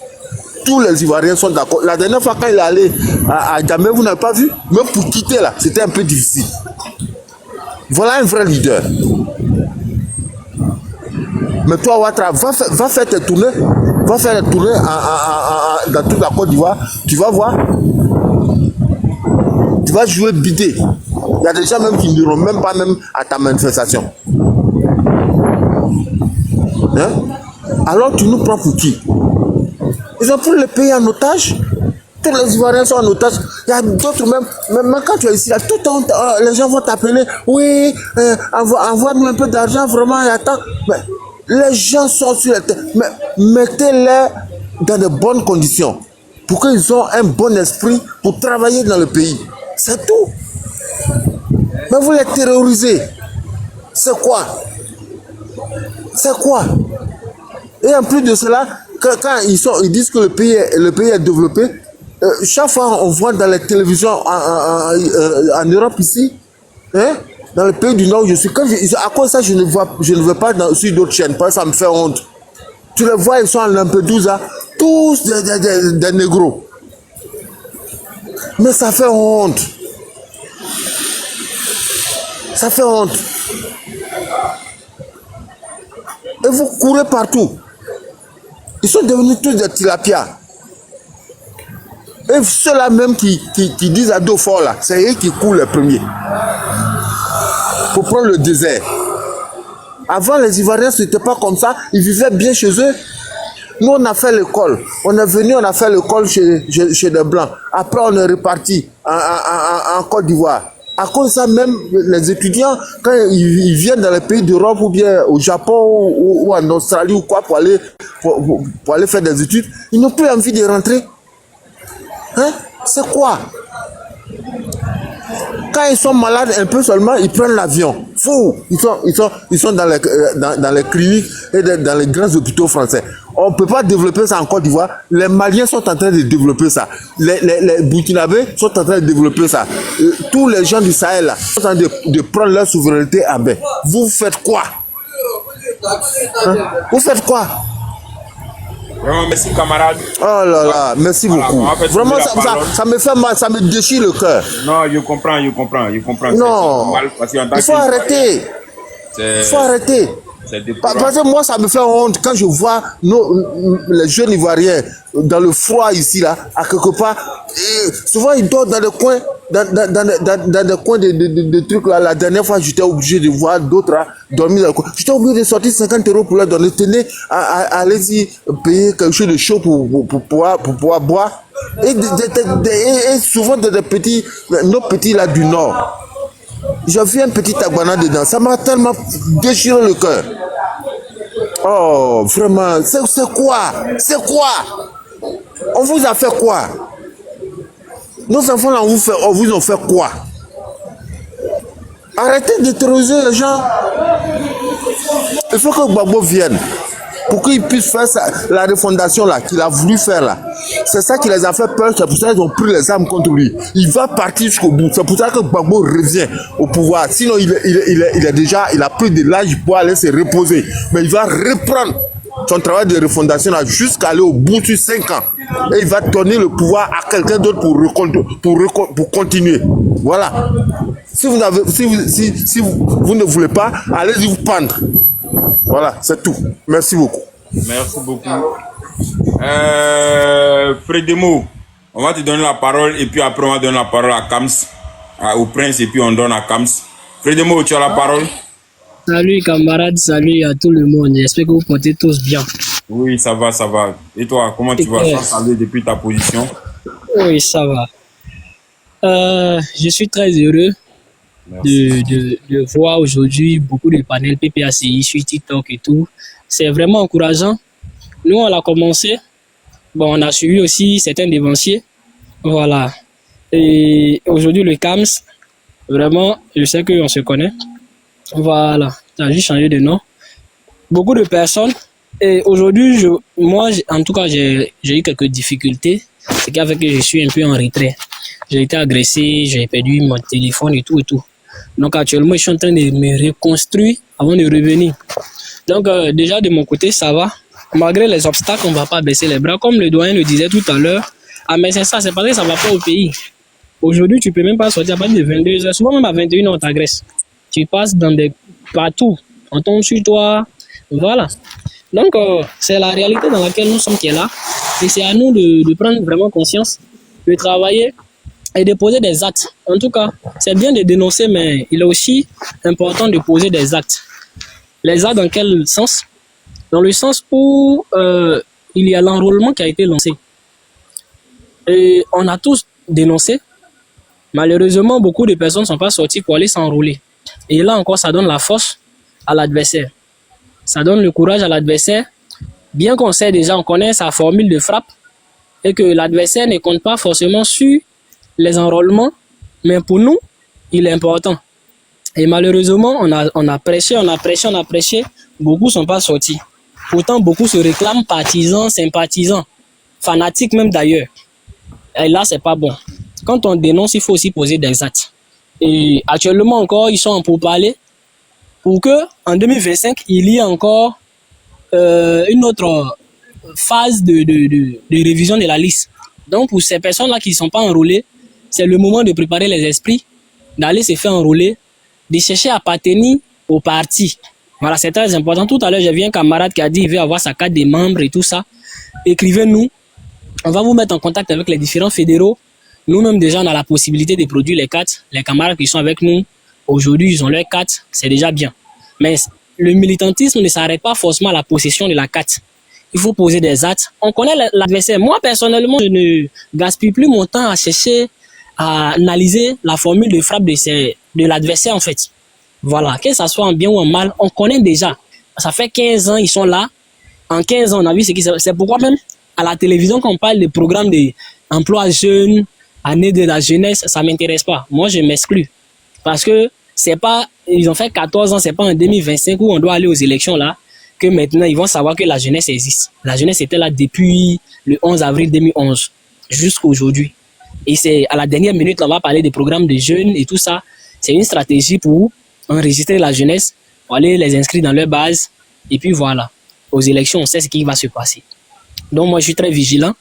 Speaker 6: Tous les Ivoiriens sont d'accord. La dernière fois quand il est allé à Djamé, vous n'avez pas vu? Même pour quitter là, c'était un peu difficile. Voilà un vrai leader.
Speaker 7: Mais toi, Ouattara, va faire tes tournées. Va faire des tournées dans toute la Côte d'Ivoire. Tu vas voir. Tu vas jouer bidé. Il y a des gens même qui n'iront même pas même à ta manifestation. Hein? Alors tu nous prends pour qui? Ils ont pris le pays en otage. Tous les Ivoiriens sont en otage. Il y a d'autres même quand tu es ici, là, tout le temps, les gens vont t'appeler. Oui, envoie-nous un peu d'argent, vraiment, et attends. Mais les gens sont sur la terre. Mais mettez-les dans de bonnes conditions pour qu'ils aient un bon esprit pour travailler dans le pays. C'est tout. Mais vous les terrorisez. C'est quoi? C'est quoi? Et en plus de cela, quand ils disent que le pays est développé, chaque fois on voit dans les télévisions en Europe ici, hein, dans le pays du Nord où je suis, à cause de ça je ne vais pas sur d'autres chaînes, parce que ça me fait honte. Tu les vois, ils sont en Lampedusa, tous des négros. Mais ça fait honte. Ça fait honte. Et vous courez partout. Ils sont devenus tous des tilapias. Et ceux-là même qui disent à dos fort là, c'est eux qui courent les premiers. Pour prendre le désert. Avant, les Ivoiriens, ce n'était pas comme ça. Ils vivaient bien chez eux. Nous, on a fait l'école. On est venu, on a fait l'école chez les Blancs. Après, on est reparti en Côte d'Ivoire. À cause de ça, même les étudiants, quand ils viennent dans les pays d'Europe ou bien au Japon ou en Australie ou quoi pour aller faire des études, ils n'ont plus envie de rentrer. Hein? C'est quoi? Quand ils sont malades un peu seulement, ils prennent l'avion. Fou! Ils sont dans les cliniques et dans les grands hôpitaux français. On ne peut pas développer ça en Côte d'Ivoire. Les Maliens sont en train de développer ça. Les Burkinabés sont en train de développer ça. Tous les gens du Sahel là, sont en train de prendre leur souveraineté à bain. Vous faites quoi? Hein? Vous faites quoi?
Speaker 2: Vraiment, merci camarade.
Speaker 7: Oh là là, merci beaucoup. Vraiment, ça me fait mal, ça me déchire le cœur.
Speaker 2: Non, je comprends.
Speaker 7: Non, il faut arrêter. Il faut arrêter. Parce que moi, ça me fait honte quand je vois les jeunes Ivoiriens dans le froid ici, là, à quelque part. Et souvent, ils dorment dans le coin, dans des coins de trucs là. La dernière fois, j'étais obligé de voir d'autres dormir dans le coin. J'étais obligé de sortir 50 € pour leur donner. Tenez, allez-y, payer quelque chose de chaud pour pouvoir boire. Et souvent, nos petits là du Nord. J'ai vu un petit Tagbana dedans. Ça m'a tellement déchiré le cœur. Oh, vraiment, c'est quoi? C'est quoi? On vous a fait quoi? Nos enfants là, on vous ont fait quoi? Arrêtez de terroriser les gens. Il faut que Gbagbo vienne pour qu'il puisse faire la refondation là qu'il a voulu faire là. C'est ça qui les a fait peur, c'est pour ça qu'ils ont pris les armes contre lui. Il va partir jusqu'au bout. C'est pour ça que Gbagbo revient au pouvoir. Sinon, il a pris de l'âge pour aller se reposer. Mais il va reprendre son travail de refondation là jusqu'à aller au bout sur 5 ans. Et il va donner le pouvoir à quelqu'un d'autre pour continuer. Voilà. Si vous ne voulez pas, allez-y vous pendre. Voilà, c'est tout. Merci beaucoup.
Speaker 2: Merci beaucoup. Fredemo, on va te donner la parole et puis après on va donner la parole à Kams, au prince et puis on donne à Kams. Fredemo, tu as la parole.
Speaker 8: Salut camarades, salut à tout le monde. J'espère que vous portez tous bien.
Speaker 2: Oui, ça va, ça va. Et toi, comment tu vas? Sans saluer depuis ta position.
Speaker 8: Oui, ça va. Je suis très heureux de voir aujourd'hui beaucoup de panels PPACI sur TikTok et tout. C'est vraiment encourageant. Nous, on l'a commencé. Bon, on a suivi aussi certains dévanciers. Voilà. Et aujourd'hui, le CAMS, vraiment, je sais qu'on se connaît. Voilà. Ça a juste changé de nom. Beaucoup de personnes. Et aujourd'hui, moi, en tout cas, j'ai eu quelques difficultés. C'est qu'avec que je suis un peu en retrait. J'ai été agressé, j'ai perdu mon téléphone et tout et tout. Donc actuellement, je suis en train de me reconstruire avant de revenir. Donc déjà de mon côté, ça va. Malgré les obstacles, on ne va pas baisser les bras. Comme le doyen le disait tout à l'heure, mais c'est ça, c'est parce que ça ne va pas au pays. Aujourd'hui, tu ne peux même pas sortir à partir de 22 heures. Souvent même à 21 h on t'agresse. Tu passes partout. On tombe sur toi. Voilà. Donc, c'est la réalité dans laquelle nous sommes qui est là. Et c'est à nous de prendre vraiment conscience, de travailler et de poser des actes. En tout cas, c'est bien de dénoncer, mais il est aussi important de poser des actes. Les actes dans quel sens? Dans le sens où il y a l'enrôlement qui a été lancé. Et on a tous dénoncé. Malheureusement, beaucoup de personnes ne sont pas sorties pour aller s'enrôler. Et là encore, ça donne la force à l'adversaire. Ça donne le courage à l'adversaire. Bien qu'on sait déjà, on connaît sa formule de frappe et que l'adversaire ne compte pas forcément sur les enrôlements, mais pour nous, il est important. Et malheureusement, on a prêché, beaucoup ne sont pas sortis. Pourtant, beaucoup se réclament partisans, sympathisants, fanatiques même d'ailleurs. Et là, c'est pas bon. Quand on dénonce, il faut aussi poser des actes. Et actuellement encore, ils sont en pourparlers pour que en 2025, il y ait encore une autre phase de révision de la liste. Donc, pour ces personnes-là qui ne sont pas enrôlées, c'est le moment de préparer les esprits, d'aller se faire enrôler, de chercher à appartenir au parti. Voilà, c'est très important. Tout à l'heure, j'ai vu un camarade qui a dit qu'il veut avoir sa carte des membres et tout ça. Écrivez-nous. On va vous mettre en contact avec les différents fédéraux. Nous-mêmes, déjà, on a la possibilité de produire les cartes. Les camarades qui sont avec nous, aujourd'hui, ils ont leurs cartes. C'est déjà bien. Mais le militantisme ne s'arrête pas forcément à la possession de la carte. Il faut poser des actes. On connaît l'adversaire. Moi, personnellement, je ne gaspille plus mon temps à chercher à analyser la formule de frappe de l'adversaire, en fait. Voilà. Que ça soit en bien ou en mal, on connaît déjà. Ça fait 15 ans, ils sont là. En 15 ans, on a vu ce qui c'est pourquoi même à la télévision, quand on parle des programmes d'emploi jeunes, année de la jeunesse, ça m'intéresse pas. Moi, je m'exclus. Parce que c'est pas, ils ont fait 14 ans, c'est pas en 2025 où on doit aller aux élections là, que maintenant ils vont savoir que la jeunesse existe. La jeunesse était là depuis le 11 avril 2011 jusqu'à aujourd'hui. Et c'est à la dernière minute, on va parler des programmes de jeunes et tout ça. C'est une stratégie pour enregistrer la jeunesse, pour aller les inscrire dans leur base. Et puis voilà, aux élections, on sait ce qui va se passer. Donc moi, je suis très vigilant.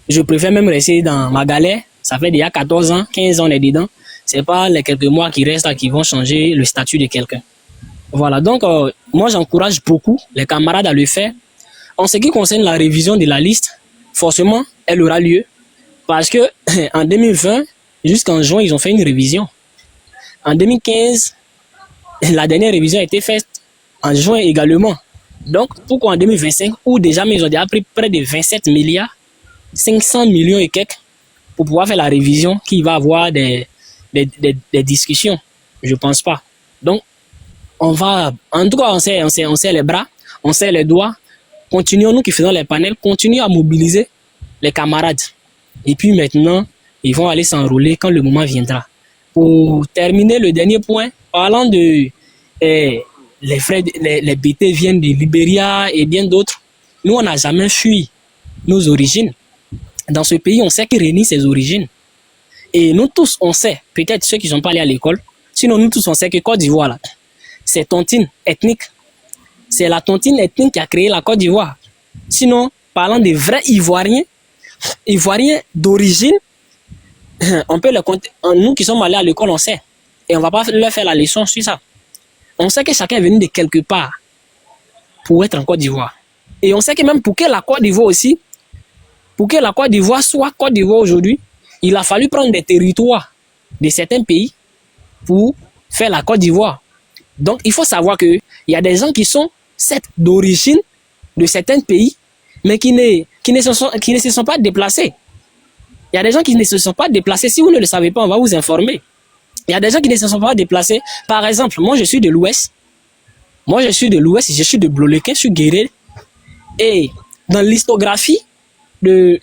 Speaker 8: Je préfère même rester dans ma galère. Ça fait déjà 14 ans, 15 ans, on est dedans. C'est pas les quelques mois qui restent là qui vont changer le statut de quelqu'un. Voilà, donc moi, j'encourage beaucoup les camarades à le faire. En ce qui concerne la révision de la liste, forcément, elle aura lieu. Parce que en 2020, jusqu'en juin, ils ont fait une révision. En 2015, la dernière révision a été faite en juin également. Donc, pourquoi en 2025, où déjà, mais ils ont déjà pris près de 27 milliards, 500 millions et quelques, pour pouvoir faire la révision, qui va avoir des discussions? Je pense pas. Donc, on va, en tout cas, on serre les bras, on serre les doigts, continuons, nous qui faisons les panels, continuons à mobiliser les camarades. Et puis maintenant, ils vont aller s'enrôler quand le moment viendra. Pour terminer le dernier point, parlant de les frères, les BT viennent de Libéria et bien d'autres, nous on n'a jamais fui nos origines. Dans ce pays, on sait qui réunit ses origines. Et nous tous, on sait, peut-être ceux qui ne sont pas allés à l'école, sinon nous tous, on sait que Côte d'Ivoire, là, c'est tontine ethnique. C'est la tontine ethnique qui a créé la Côte d'Ivoire. Sinon, parlant des vrais Ivoiriens d'origine, on peut le compter. Nous qui sommes allés à l'école, on sait. Et on ne va pas leur faire la leçon sur ça. On sait que chacun est venu de quelque part pour être en Côte d'Ivoire. Et on sait que même pour que la Côte d'Ivoire aussi, pour que la Côte d'Ivoire soit Côte d'Ivoire aujourd'hui, il a fallu prendre des territoires de certains pays pour faire la Côte d'Ivoire. Donc, il faut savoir qu'il y a des gens qui sont d'origine de certains pays, mais qui ne se sont pas déplacés. Il y a des gens qui ne se sont pas déplacés. Si vous ne le savez pas, on va vous informer. Il y a des gens qui ne se sont pas déplacés. Par exemple, moi, je suis de l'Ouest. Je suis de Blolequin, je suis guéré. Et dans l'histographie de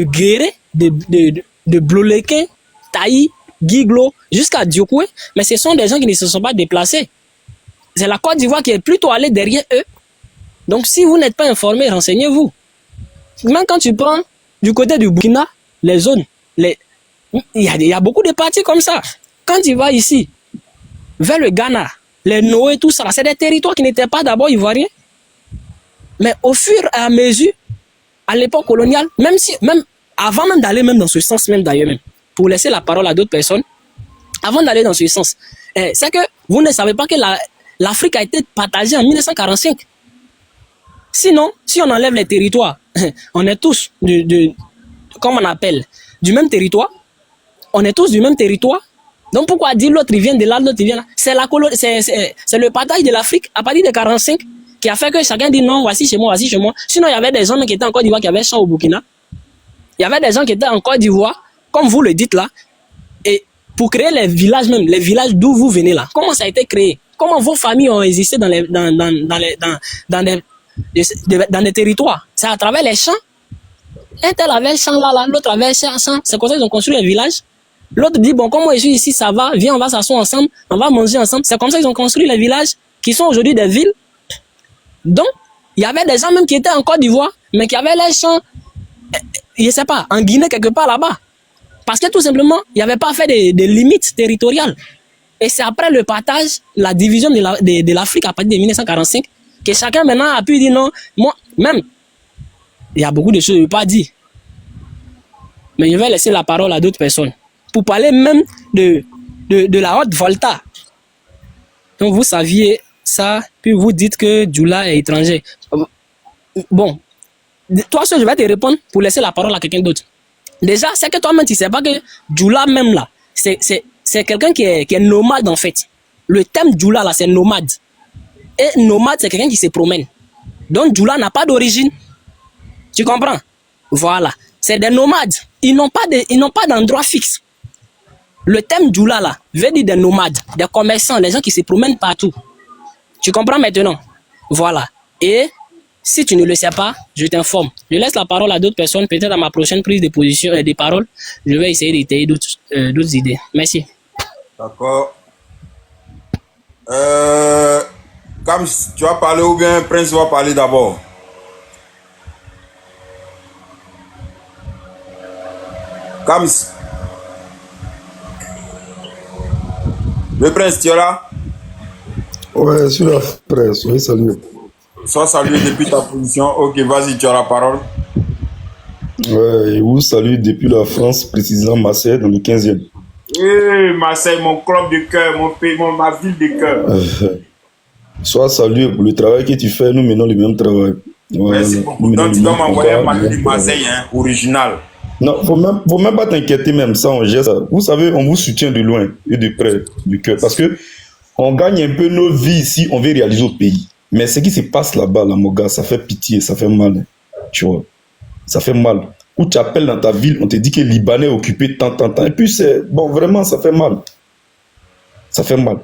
Speaker 8: Guéré, de Blolequin, Taï, Guiglo, jusqu'à Diokoué, mais ce sont des gens qui ne se sont pas déplacés. C'est la Côte d'Ivoire qui est plutôt allée derrière eux. Donc, si vous n'êtes pas informé, renseignez-vous. Même quand tu prends du côté du Burkina, les zones, il y a beaucoup de parties comme ça. Quand tu vas ici, vers le Ghana, les Noé, tout ça, c'est des territoires qui n'étaient pas d'abord ivoiriens. Mais au fur et à mesure, à l'époque coloniale, même avant même d'aller même dans ce sens, même d'ailleurs même, pour laisser la parole à d'autres personnes, avant d'aller dans ce sens, c'est que vous ne savez pas que l'Afrique a été partagée en 1945. Sinon, si on enlève les territoires, on est tous, comme on appelle, du même territoire. On est tous du même territoire. Donc pourquoi dire l'autre il vient de là, l'autre il vient là? C'est le partage de l'Afrique à partir de 45 qui a fait que chacun dit non, voici chez moi, voici chez moi. Sinon, il y avait des gens qui étaient en Côte d'Ivoire qui avaient champ au Burkina. Il y avait des gens qui étaient en Côte d'Ivoire, comme vous le dites là. Et pour créer les villages même, les villages d'où vous venez là, comment ça a été créé? Comment vos familles ont existé dans les territoires? C'est à travers les champs. Un tel avait un champ là, l'autre avait un champ. C'est comme ça qu'ils ont construit les villages. L'autre dit, bon, comme moi je suis ici, ça va, viens, on va s'asseoir ensemble, on va manger ensemble. C'est comme ça qu'ils ont construit les villages qui sont aujourd'hui des villes. Donc, il y avait des gens même qui étaient en Côte d'Ivoire, mais qui avaient les champs, je sais pas, en Guinée quelque part là-bas. Parce que tout simplement, il n'y avait pas fait de limites territoriales. Et c'est après le partage, la division de l'Afrique à partir de 1945, que chacun maintenant a pu dire non, moi, même, il y a beaucoup de choses que je ne vais pas dire. Mais je vais laisser la parole à d'autres personnes. Pour parler même de la haute Volta. Donc vous saviez ça, puis vous dites que Djoula est étranger. Bon, toi seul, je vais te répondre pour laisser la parole à quelqu'un d'autre. Déjà, c'est que toi-même, tu ne sais pas que Djoula même là, c'est quelqu'un qui est nomade en fait. Le thème Djoula là, c'est nomade. Et nomade, c'est quelqu'un qui se promène. Donc Djoula n'a pas d'origine. Tu comprends? Voilà. C'est des nomades. Ils n'ont pas d'endroit fixe. Le thème Djoula là veut dire des nomades, des commerçants, des gens qui se promènent partout. Tu comprends maintenant? Voilà. Et si tu ne le sais pas, je t'informe. Je laisse la parole à d'autres personnes. Peut-être à ma prochaine prise de position et de parole, je vais essayer d'étayer d'autres idées. Merci.
Speaker 2: D'accord. Comme tu vas parler ou bien Prince va parler d'abord? Comme le Prince, tu es là?
Speaker 4: Ouais, je suis là, Prince. Oui, salut.
Speaker 2: Sois salué depuis ta position. Ok, vas-y, tu as la parole.
Speaker 4: Ouais, je vous salue depuis la France, précisément Marseille, dans le 15e.
Speaker 2: Hey, Marseille, mon club de cœur, mon pays, ma ville de cœur.
Speaker 4: Sois salué pour le travail que tu fais. Nous menons le même travail.
Speaker 2: Ouais, merci beaucoup. Donc, tu dois m'envoyer un maillot de Marseille, hein, original.
Speaker 4: Non, faut même pas t'inquiéter même, ça on gère ça. Vous savez, on vous soutient de loin et de près, du cœur. Parce que on gagne un peu nos vies ici, on veut réaliser au pays. Mais ce qui se passe là-bas, là, mon gars, ça fait pitié, ça fait mal. Tu vois, ça fait mal. Où tu appelles dans ta ville, on te dit que les Libanais est occupé tant. Et puis c'est, bon, vraiment, ça fait mal. Ça fait mal.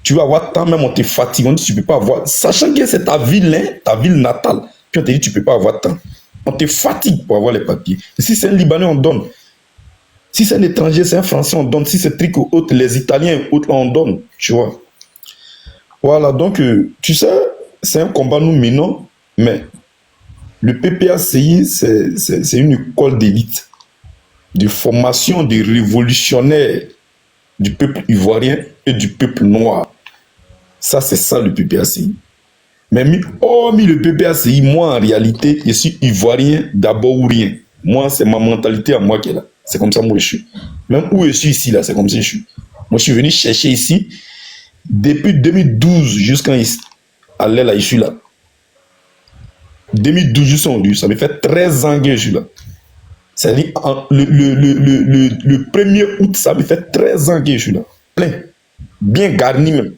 Speaker 4: Tu vas avoir tant, même on te fatigue, on dit tu peux pas avoir, sachant que c'est ta ville, hein, ta ville natale. Puis on te dit tu peux pas avoir tant. On te fatigue pour avoir les papiers. Et si c'est un Libanais, on donne. Si c'est un étranger, c'est un Français, on donne. Si c'est truc ou autre, les Italiens ou autres, on donne. Tu vois. Voilà, donc, tu sais, c'est un combat nous menons, mais le PPACI, c'est une école d'élite, de formation des révolutionnaires du peuple ivoirien et du peuple noir. Ça, c'est ça le PPACI. Mais hormis le PPACI, moi, en réalité, je suis ivoirien d'abord ou rien. Moi, c'est ma mentalité à moi qui est là. C'est comme ça, moi, je suis. Même où je suis ici, là, c'est comme ça que je suis. Moi, je suis venu chercher ici. Depuis 2012 jusqu'à aller là, je suis là. 2012 jusqu'à aujourd'hui, ça me fait 13 ans que je suis là. C'est-à-dire, le 1er août, ça me fait 13 ans que je suis là. Plein. Bien garni même.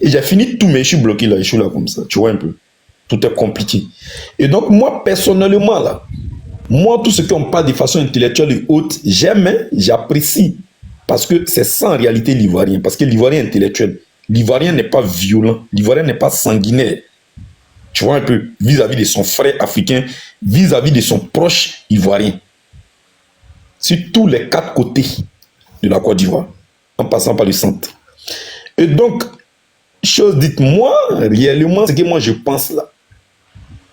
Speaker 4: Et j'ai fini tout, mais je suis bloqué là, je suis là comme ça. Tu vois un peu. Tout est compliqué. Et donc, moi, personnellement, là, moi, tout ce qu'on parle de façon intellectuelle et haute, j'aime, hein, j'apprécie. Parce que c'est ça en réalité l'Ivoirien. Parce que l'Ivoirien est intellectuel. L'Ivoirien n'est pas violent. L'Ivoirien n'est pas sanguinaire. Tu vois un peu, vis-à-vis de son frère africain, vis-à-vis de son proche Ivoirien. Sur tous les 4 côtés de la Côte d'Ivoire, en passant par le centre. Et donc, chose dite, moi, réellement, ce que moi je pense là,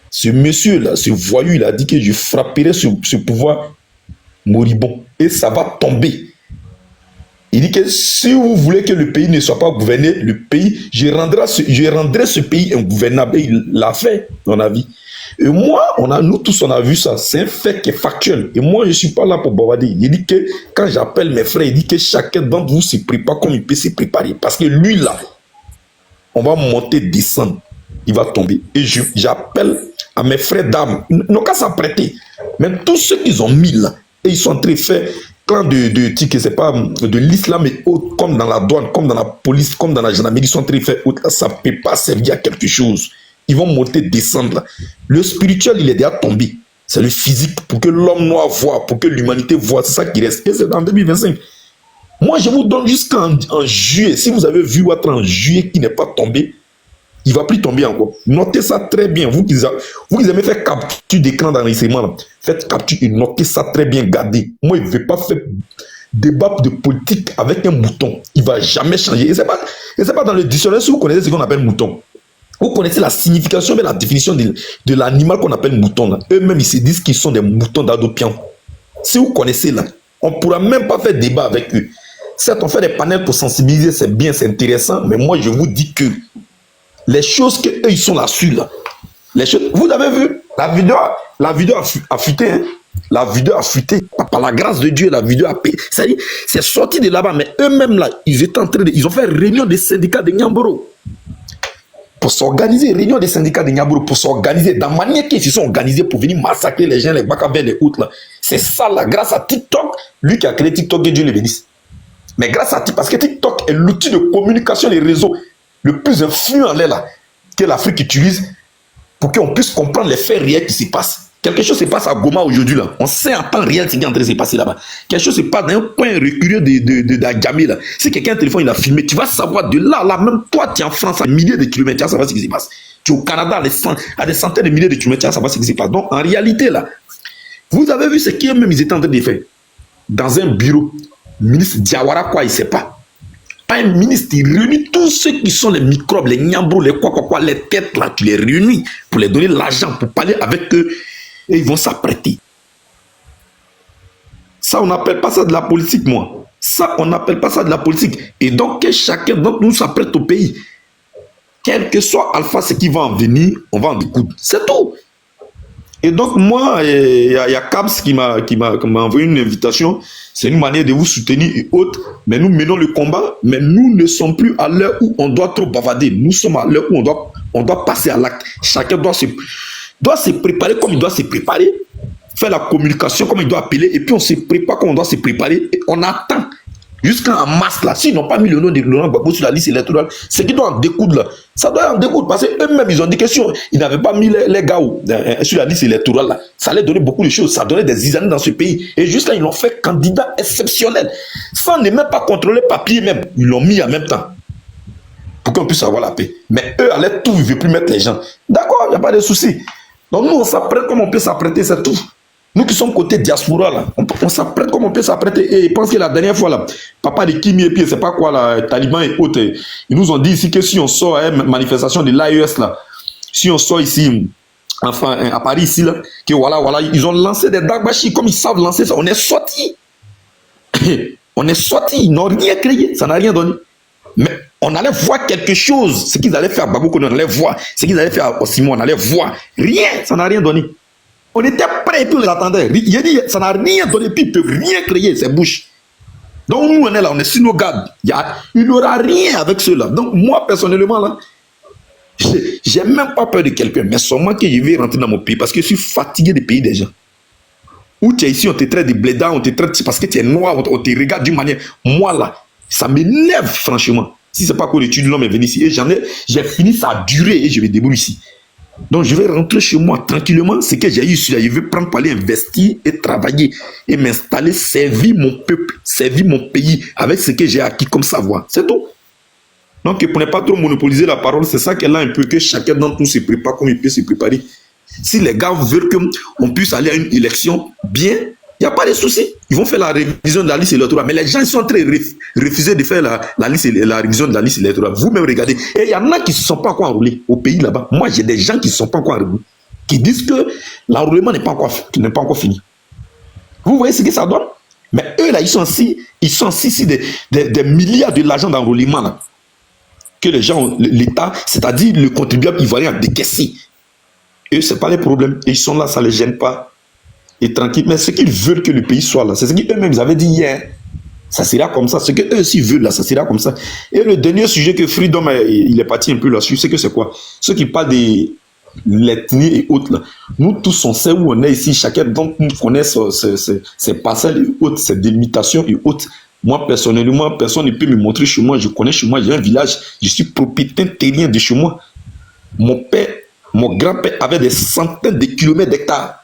Speaker 4: ce monsieur-là, ce voyou, il a dit que je frapperai ce pouvoir moribond. Et ça va tomber. Il dit que si vous voulez que le pays ne soit pas gouverné, le pays, je rendrai ce pays ingouvernable. Et il l'a fait, dans la vie. Et moi, nous tous, on a vu ça. C'est un fait qui est factuel. Et moi, je ne suis pas là pour bavarder. Il dit que quand j'appelle mes frères, il dit que chacun d'entre vous se prépare comme il peut se préparer. Parce que lui, là,
Speaker 9: on va monter, descendre. Il va tomber. Et j'appelle à mes frères d'armes, ils n'ont qu'à s'apprêter. Même tous ceux qu'ils ont mis là, et ils sont en train de faire clan c'est pas de l'islam et autres, comme dans la douane, comme dans la police, comme dans la gendarmerie, ils sont en train de faire autre. Ça ne peut pas servir à quelque chose. Ils vont monter, descendre là. Le spirituel, il est déjà tombé. C'est le physique pour que l'homme noir voit, pour que l'humanité voit. C'est ça qui reste. Et c'est en 2025. Moi, je vous donne jusqu'en juillet. Si vous avez vu votre en juillet qui n'est pas tombé, il ne va plus tomber encore. Notez ça très bien. Vous qui aimez faire capture d'écran d'enregistrement, faites capture et notez ça très bien. Gardez. Moi, il ne veut pas faire débat de politique avec un mouton. Il ne va jamais changer. Et ce n'est pas dans le dictionnaire si vous connaissez ce qu'on appelle mouton. Vous connaissez la signification et la définition de l'animal qu'on appelle mouton. Eux-mêmes, ils se disent qu'ils sont des moutons d'Adopian. Si vous connaissez là, on ne pourra même pas faire débat avec eux. Certes, on fait des panels pour sensibiliser, c'est bien, c'est intéressant, mais moi, je vous dis que les choses qu'eux, ils sont là-dessus, là. Les choses, vous avez vu, la vidéo a fuité, hein? La vidéo a fuité. Par la grâce de Dieu, la vidéo a payé. C'est sorti de là-bas, mais eux-mêmes, là, ils étaient en train de... Ils ont fait réunion des syndicats de Niamboro. Pour s'organiser, réunion des syndicats de Niamboro, pour s'organiser, dans la manière qu'ils se sont organisés pour venir massacrer les gens, les Bakabés, les autres, là. C'est ça, là, grâce à TikTok, lui qui a créé TikTok, et Dieu le bénisse. Mais grâce à TikTok, parce que TikTok est l'outil de communication des réseaux le plus influent là, que l'Afrique utilise pour qu'on puisse comprendre les faits réels qui se passent. Quelque chose se passe à Goma aujourd'hui, là. On sait en temps réel ce qui est en train de se passer là-bas. Quelque chose se passe dans un coin reculé de Djamé, là. Si quelqu'un a un téléphone, il a filmé, tu vas savoir de là, même toi, tu es en France, à milliers de kilomètres, tu vas savoir ce qui se passe. Tu es au Canada, à des centaines de milliers de kilomètres, tu vas savoir ce qui se passe. Donc, en réalité, là, vous avez vu ce qu'eux-mêmes ils étaient en train de faire. Dans un bureau, ministre Diawara, quoi, il ne sait pas. Un ministre, il réunit tous ceux qui sont les microbes, les niambros, les quoi, les têtes, là, tu les réunis pour les donner l'argent, pour parler avec eux, et ils vont s'apprêter. Ça, on n'appelle pas ça de la politique, moi. Ça, on n'appelle pas ça de la politique. Et donc, que chacun d'entre nous s'apprête au pays. Quel que soit Alpha, ce qui va en venir, on va en découdre. C'est tout. Et donc, moi, il y a Kabs qui m'a envoyé une invitation. C'est une manière de vous soutenir et autres. Mais nous menons le combat. Mais nous ne sommes plus à l'heure où on doit trop bavarder. Nous sommes à l'heure où on doit passer à l'acte. Chacun doit se préparer comme il doit se préparer. Faire la communication comme il doit appeler. Et puis, on se prépare comme on doit se préparer. Et on attend. Jusqu'en masse, là, s'ils n'ont pas mis le nom de Laurent Gbagbo sur la liste électorale, c'est qu'ils doivent en découdre, là. Ça doit en découdre, parce qu'eux-mêmes, ils ont dit que si ils n'avaient pas mis les gars sur la liste électorale, là, ça allait donner beaucoup de choses, ça donnait des zizanes dans ce pays. Et juste là, ils l'ont fait candidat exceptionnel. Sans ne même pas contrôler papier même, ils l'ont mis en même temps. Pour qu'on puisse avoir la paix. Mais eux, allaient tout, ils ne veulent plus mettre les gens. D'accord, il n'y a pas de souci. Donc nous, on s'apprête comme on peut s'apprêter, c'est tout. Nous qui sommes côté diaspora, là, on s'apprête comme on peut s'apprêter. Et je pense que la dernière fois, là, papa de Kimi et puis, c'est pas quoi, là, Taliban et autres, ils nous ont dit ici que si on sort à une manifestation de l'AES, là, si on sort ici, enfin, à Paris, ici, là, que voilà, ils ont lancé des dagbashi, comme ils savent lancer ça, on est sortis. On est sortis, ils n'ont rien créé, ça n'a rien donné. Mais on allait voir quelque chose, ce qu'ils allaient faire à Babou, on allait voir, ce qu'ils allaient faire à Simon, on allait voir. Rien, ça n'a rien donné. On était prêts et puis on les attendait. Il a dit, ça n'a rien donné, puis ils ne peuvent rien créer, ces bouches. Donc nous, on est là, on est sur nos gardes. Il n'aura rien avec ceux-là. Donc moi, personnellement, là, j'ai même pas peur de quelqu'un, mais seulement que je vais rentrer dans mon pays parce que je suis fatigué des pays des gens. Où tu es ici, on te traite de blédard, on te traite parce que tu es noir, on te regarde d'une manière. Moi, là, ça m'énerve, franchement. Si ce n'est pas quoi l'étude de l'homme est venu ici, et j'ai fini, ça a duré et je me débrouille ici. Donc je vais rentrer chez moi tranquillement, ce que j'ai eu ici, je vais prendre pour aller investir et travailler et m'installer, servir mon peuple, servir mon pays avec ce que j'ai acquis comme savoir. C'est tout. Donc pour ne pas trop monopoliser la parole, c'est ça qu'elle a un peu, que chacun d'entre nous se prépare comme il peut se préparer. Si les gars veulent qu'on puisse aller à une élection bien, il n'y a pas de souci. Ils vont faire la révision de la liste électorale. Mais les gens ils sont très refusés de faire la révision de la liste électorale. Vous-même, regardez. Et il y en a qui ne se sont pas encore enrôlés au pays là-bas. Moi, j'ai des gens qui ne se sont pas encore enrôlés, qui disent que l'enrôlement n'est pas encore fini. Vous voyez ce que ça donne? Mais eux, là, ils sont ici des milliards de l'argent d'enrôlement là, que les gens, l'État, c'est-à-dire le contribuable ivoirien, a décaissé. Eux, ce n'est pas les problèmes. Et ils sont là, ça ne les gêne pas. Et tranquille. Mais ce qu'ils veulent que le pays soit là, c'est ce qu'eux-mêmes avaient dit hier. Ça sera comme ça. Ce qu'eux aussi veulent, là, ça sera comme ça. Et le dernier sujet que Freedom, il est parti un peu là-dessus, c'est que c'est quoi? Ceux qui parlent de l'ethnie et autres, là. Nous tous, on sait où on est ici. Chacun d'entre nous connaît ses parcelles et autres, ses délimitations et autres. Moi, personnellement, personne ne peut me montrer chez moi. Je connais chez moi, j'ai un village. Je suis propriétaire terrien de chez moi. Mon père, mon grand-père avait des centaines de kilomètres d'hectares.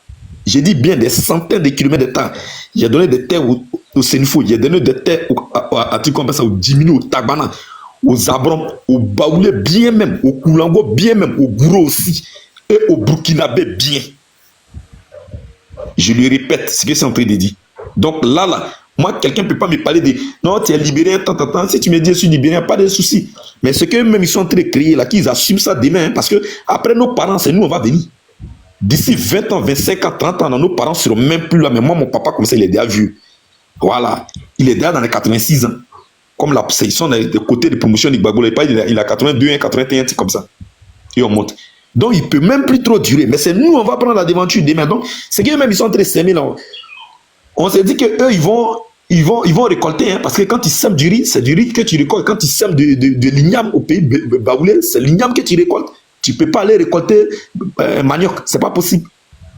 Speaker 9: J'ai dit bien des centaines de kilomètres d'hectares. Il a donné des terres au Sénifo, il a donné des terres au Djimini, au Tagbana, aux Abram, au Baoulé bien même, au Koulango bien même, au Gouro aussi, et au Burkinabé bien. Je lui répète ce que c'est en train de dire. Donc là, moi, quelqu'un ne peut pas me parler de non, tu es libéré, tant. Si tu me dis je suis libéré, pas de souci. Mais ce qu'eux-mêmes ils sont en train de créer là, qu'ils assument ça demain, hein, parce que après nos parents, c'est nous, on va venir. D'ici 20 ans, 25 ans, 30 ans, nos parents ne seront même plus là. Mais moi, mon papa, comme ça, il est déjà vieux. Voilà. Il est déjà dans les 86 ans. Comme la section des côtés de promotion du Gbagbo, il a 82 81, c'est comme ça. Et on monte. Donc, il ne peut même plus trop durer. Mais c'est nous, on va prendre la devanture demain. Donc, c'est qu'eux-mêmes, ils sont en train de s'aimer là. On s'est dit qu'eux, ils vont récolter. Hein, parce que quand ils sèment du riz, c'est du riz que tu récoltes. Quand ils sèment de l'igname au pays Baoulé, c'est l'igname que tu récoltes. Tu ne peux pas aller récolter manioc, ce n'est pas possible.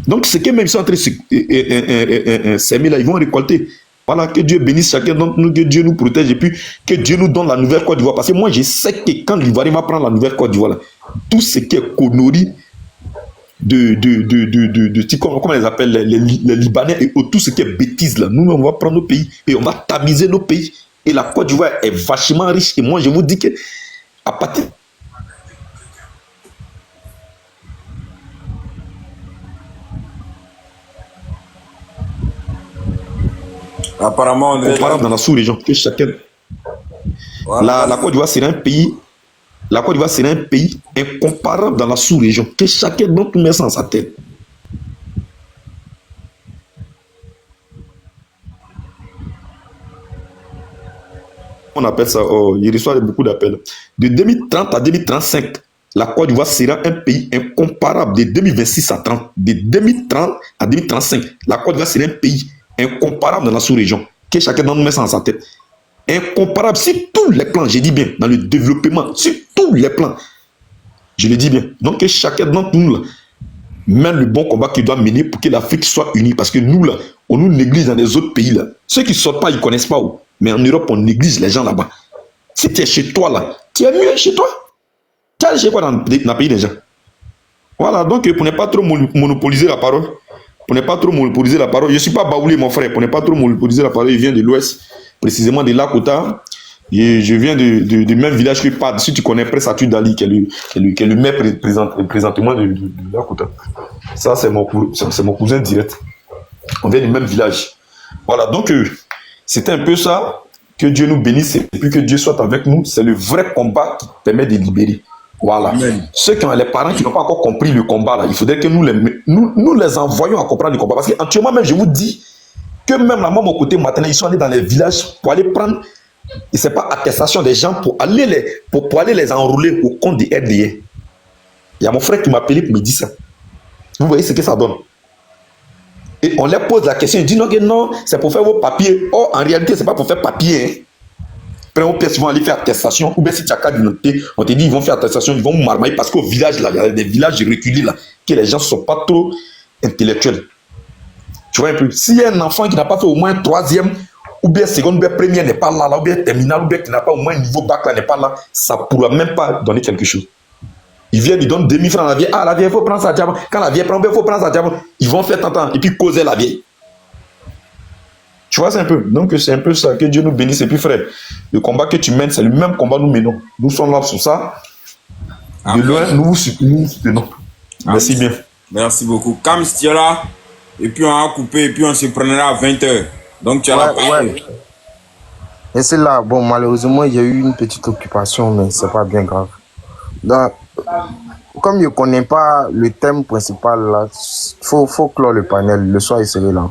Speaker 9: Donc, ce que même ils sont en train de s'aimer là, ils vont récolter. Voilà, que Dieu bénisse chacun d'entre nous, que Dieu nous protège et puis que Dieu nous donne la nouvelle Côte d'Ivoire. Parce que moi, je sais que quand l'Ivoirien va prendre la nouvelle Côte d'Ivoire, tout ce qui est connerie comment on les appelle, les Libanais et tout ce qui est bêtise là, nous, on va prendre nos pays et on va tamiser nos pays. Et la Côte d'Ivoire est vachement riche. Et moi, je vous dis que à partir
Speaker 2: Apparemment, on est
Speaker 9: dans la sous-région, que chacun. Voilà. La Côte d'Ivoire, c'est un pays. La Côte d'Ivoire, c'est un pays incomparable dans la sous-région, que chacun d'entre nous met ça dans sa tête. On appelle ça, il reçoit beaucoup d'appels. De 2030 à 2035, la Côte d'Ivoire sera un pays incomparable. De 2026 à 30, de 2030 à 2035, la Côte d'Ivoire sera un pays incomparable dans la sous-région, que chacun d'entre nous met ça dans sa tête. Incomparable sur tous les plans, j'ai dit bien, dans le développement, sur tous les plans. Je le dis bien. Donc que chacun d'entre nous là, mène le bon combat qu'il doit mener pour que l'Afrique soit unie. Parce que nous là, on nous néglige dans les autres pays là. Ceux qui ne sortent pas, ils ne connaissent pas où. Mais en Europe, on néglige les gens là-bas. Si tu es chez toi là, tu es mieux chez toi. Tu es chez quoi dans le pays des gens. Voilà, donc pour ne pas trop monopoliser la parole, je ne suis pas Baoulé, mon frère, pour ne pas trop monopoliser la parole, il vient de l'Ouest, précisément de Lakota. Et je viens du même village que Pad. Si tu connais Pressatou Dali, qui est le maire présentement de Lakota. Ça, c'est mon cousin direct. On vient du même village. Voilà, donc c'était un peu ça. Que Dieu nous bénisse et puis que Dieu soit avec nous. C'est le vrai combat qui permet de libérer. Voilà. Amen. Ceux qui ont les parents qui n'ont pas encore compris le combat, là, il faudrait que nous les envoyions à comprendre le combat. Parce qu'actuellement, même, je vous dis que même là, moi, mon côté maternel, ils sont allés dans les villages pour aller prendre, et c'est pas attestation des gens, pour aller les enrouler au compte des RDA. Il y a mon frère qui m'a appelé pour me dire ça. Vous voyez ce que ça donne. Et on leur pose la question, ils disent non, c'est pour faire vos papiers. Or, en réalité, c'est pas pour faire papier. Hein. Après, ils vont aller faire attestation, ou bien si tu as carte d'identité, on te dit ils vont faire attestation, ils vont marmailler parce qu'au village, là, il y a des villages reculés, là, que les gens ne sont pas trop intellectuels. Tu vois un peu. S'il y a un enfant qui n'a pas fait au moins 3e, ou bien seconde, ou bien première n'est pas là, ou bien terminale, ou bien qui n'a pas au moins niveau bac là n'est pas là, ça ne pourra même pas donner quelque chose. Ils viennent, ils donnent 2000 francs à la vieille. Ah, la vieille, il faut prendre sa diamant. Quand la vieille prend, il faut prendre sa diamant. Ils vont faire tant, et puis causer la vieille. Tu vois, c'est un peu. Donc, c'est un peu ça. Que Dieu nous bénisse. Et puis, frère, le combat que tu mènes, c'est le même combat que nous menons. Nous sommes là sur ça. Amen. De loin, nous vous soutenons. Merci bien.
Speaker 2: Merci beaucoup. Comme tu es là, et puis on a coupé, et puis on se prendra à 20h. Donc, tu as la parole. Ouais.
Speaker 10: Et c'est là, bon, malheureusement, il y a eu une petite occupation, mais c'est pas bien grave. Donc, comme je ne connais pas le thème principal, là, faut clore le panel. Le soir, il serait là.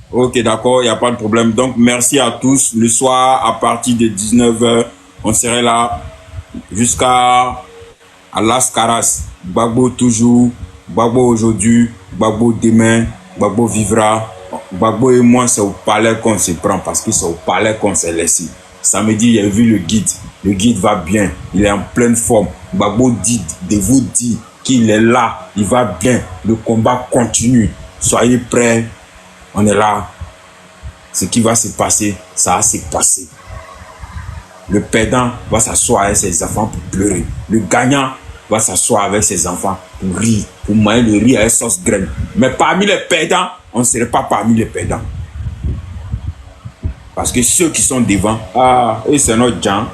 Speaker 2: Ok, d'accord, il n'y a pas de problème. Donc, merci à tous. Le soir, à partir de 19h, on serait là jusqu'à Las Caras. Gbagbo toujours, Gbagbo aujourd'hui, Gbagbo demain, Gbagbo vivra. Gbagbo et moi, c'est au palais qu'on se prend parce que c'est au palais qu'on s'est laissé. Samedi, j'ai vu le guide. Le guide va bien. Il est en pleine forme. Gbagbo dit de vous dire qu'il est là. Il va bien. Le combat continue. Soyez prêts. On est là. Ce qui va se passer, ça va se passer. Le perdant va s'asseoir avec ses enfants pour pleurer. Le gagnant va s'asseoir avec ses enfants pour rire, pour manger le riz avec sauce graine. Mais parmi les perdants, on ne serait pas parmi les perdants. Parce que ceux qui sont devant, et c'est notre Jean.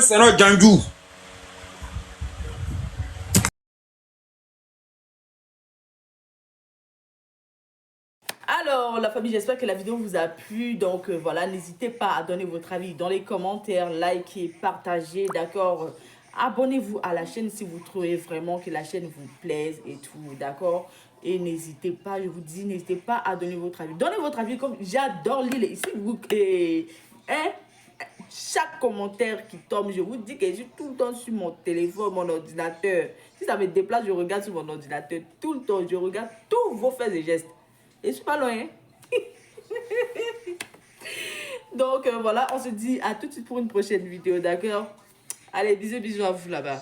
Speaker 2: C'est notre Django.
Speaker 1: Alors, la famille, j'espère que la vidéo vous a plu. Donc, voilà, n'hésitez pas à donner votre avis dans les commentaires, likez, partagez, d'accord? Abonnez-vous à la chaîne si vous trouvez vraiment que la chaîne vous plaise et tout, d'accord? Et n'hésitez pas, je vous dis, n'hésitez pas à donner votre avis. Donnez votre avis comme j'adore lire ici. Chaque commentaire qui tombe, je vous dis que je suis tout le temps sur mon téléphone, mon ordinateur. Si ça me déplace, je regarde sur mon ordinateur tout le temps. Je regarde tous vos faits et gestes. Et je suis pas loin. Donc voilà, on se dit à tout de suite pour une prochaine vidéo, d'accord? Allez, bisous, bisous à vous là-bas.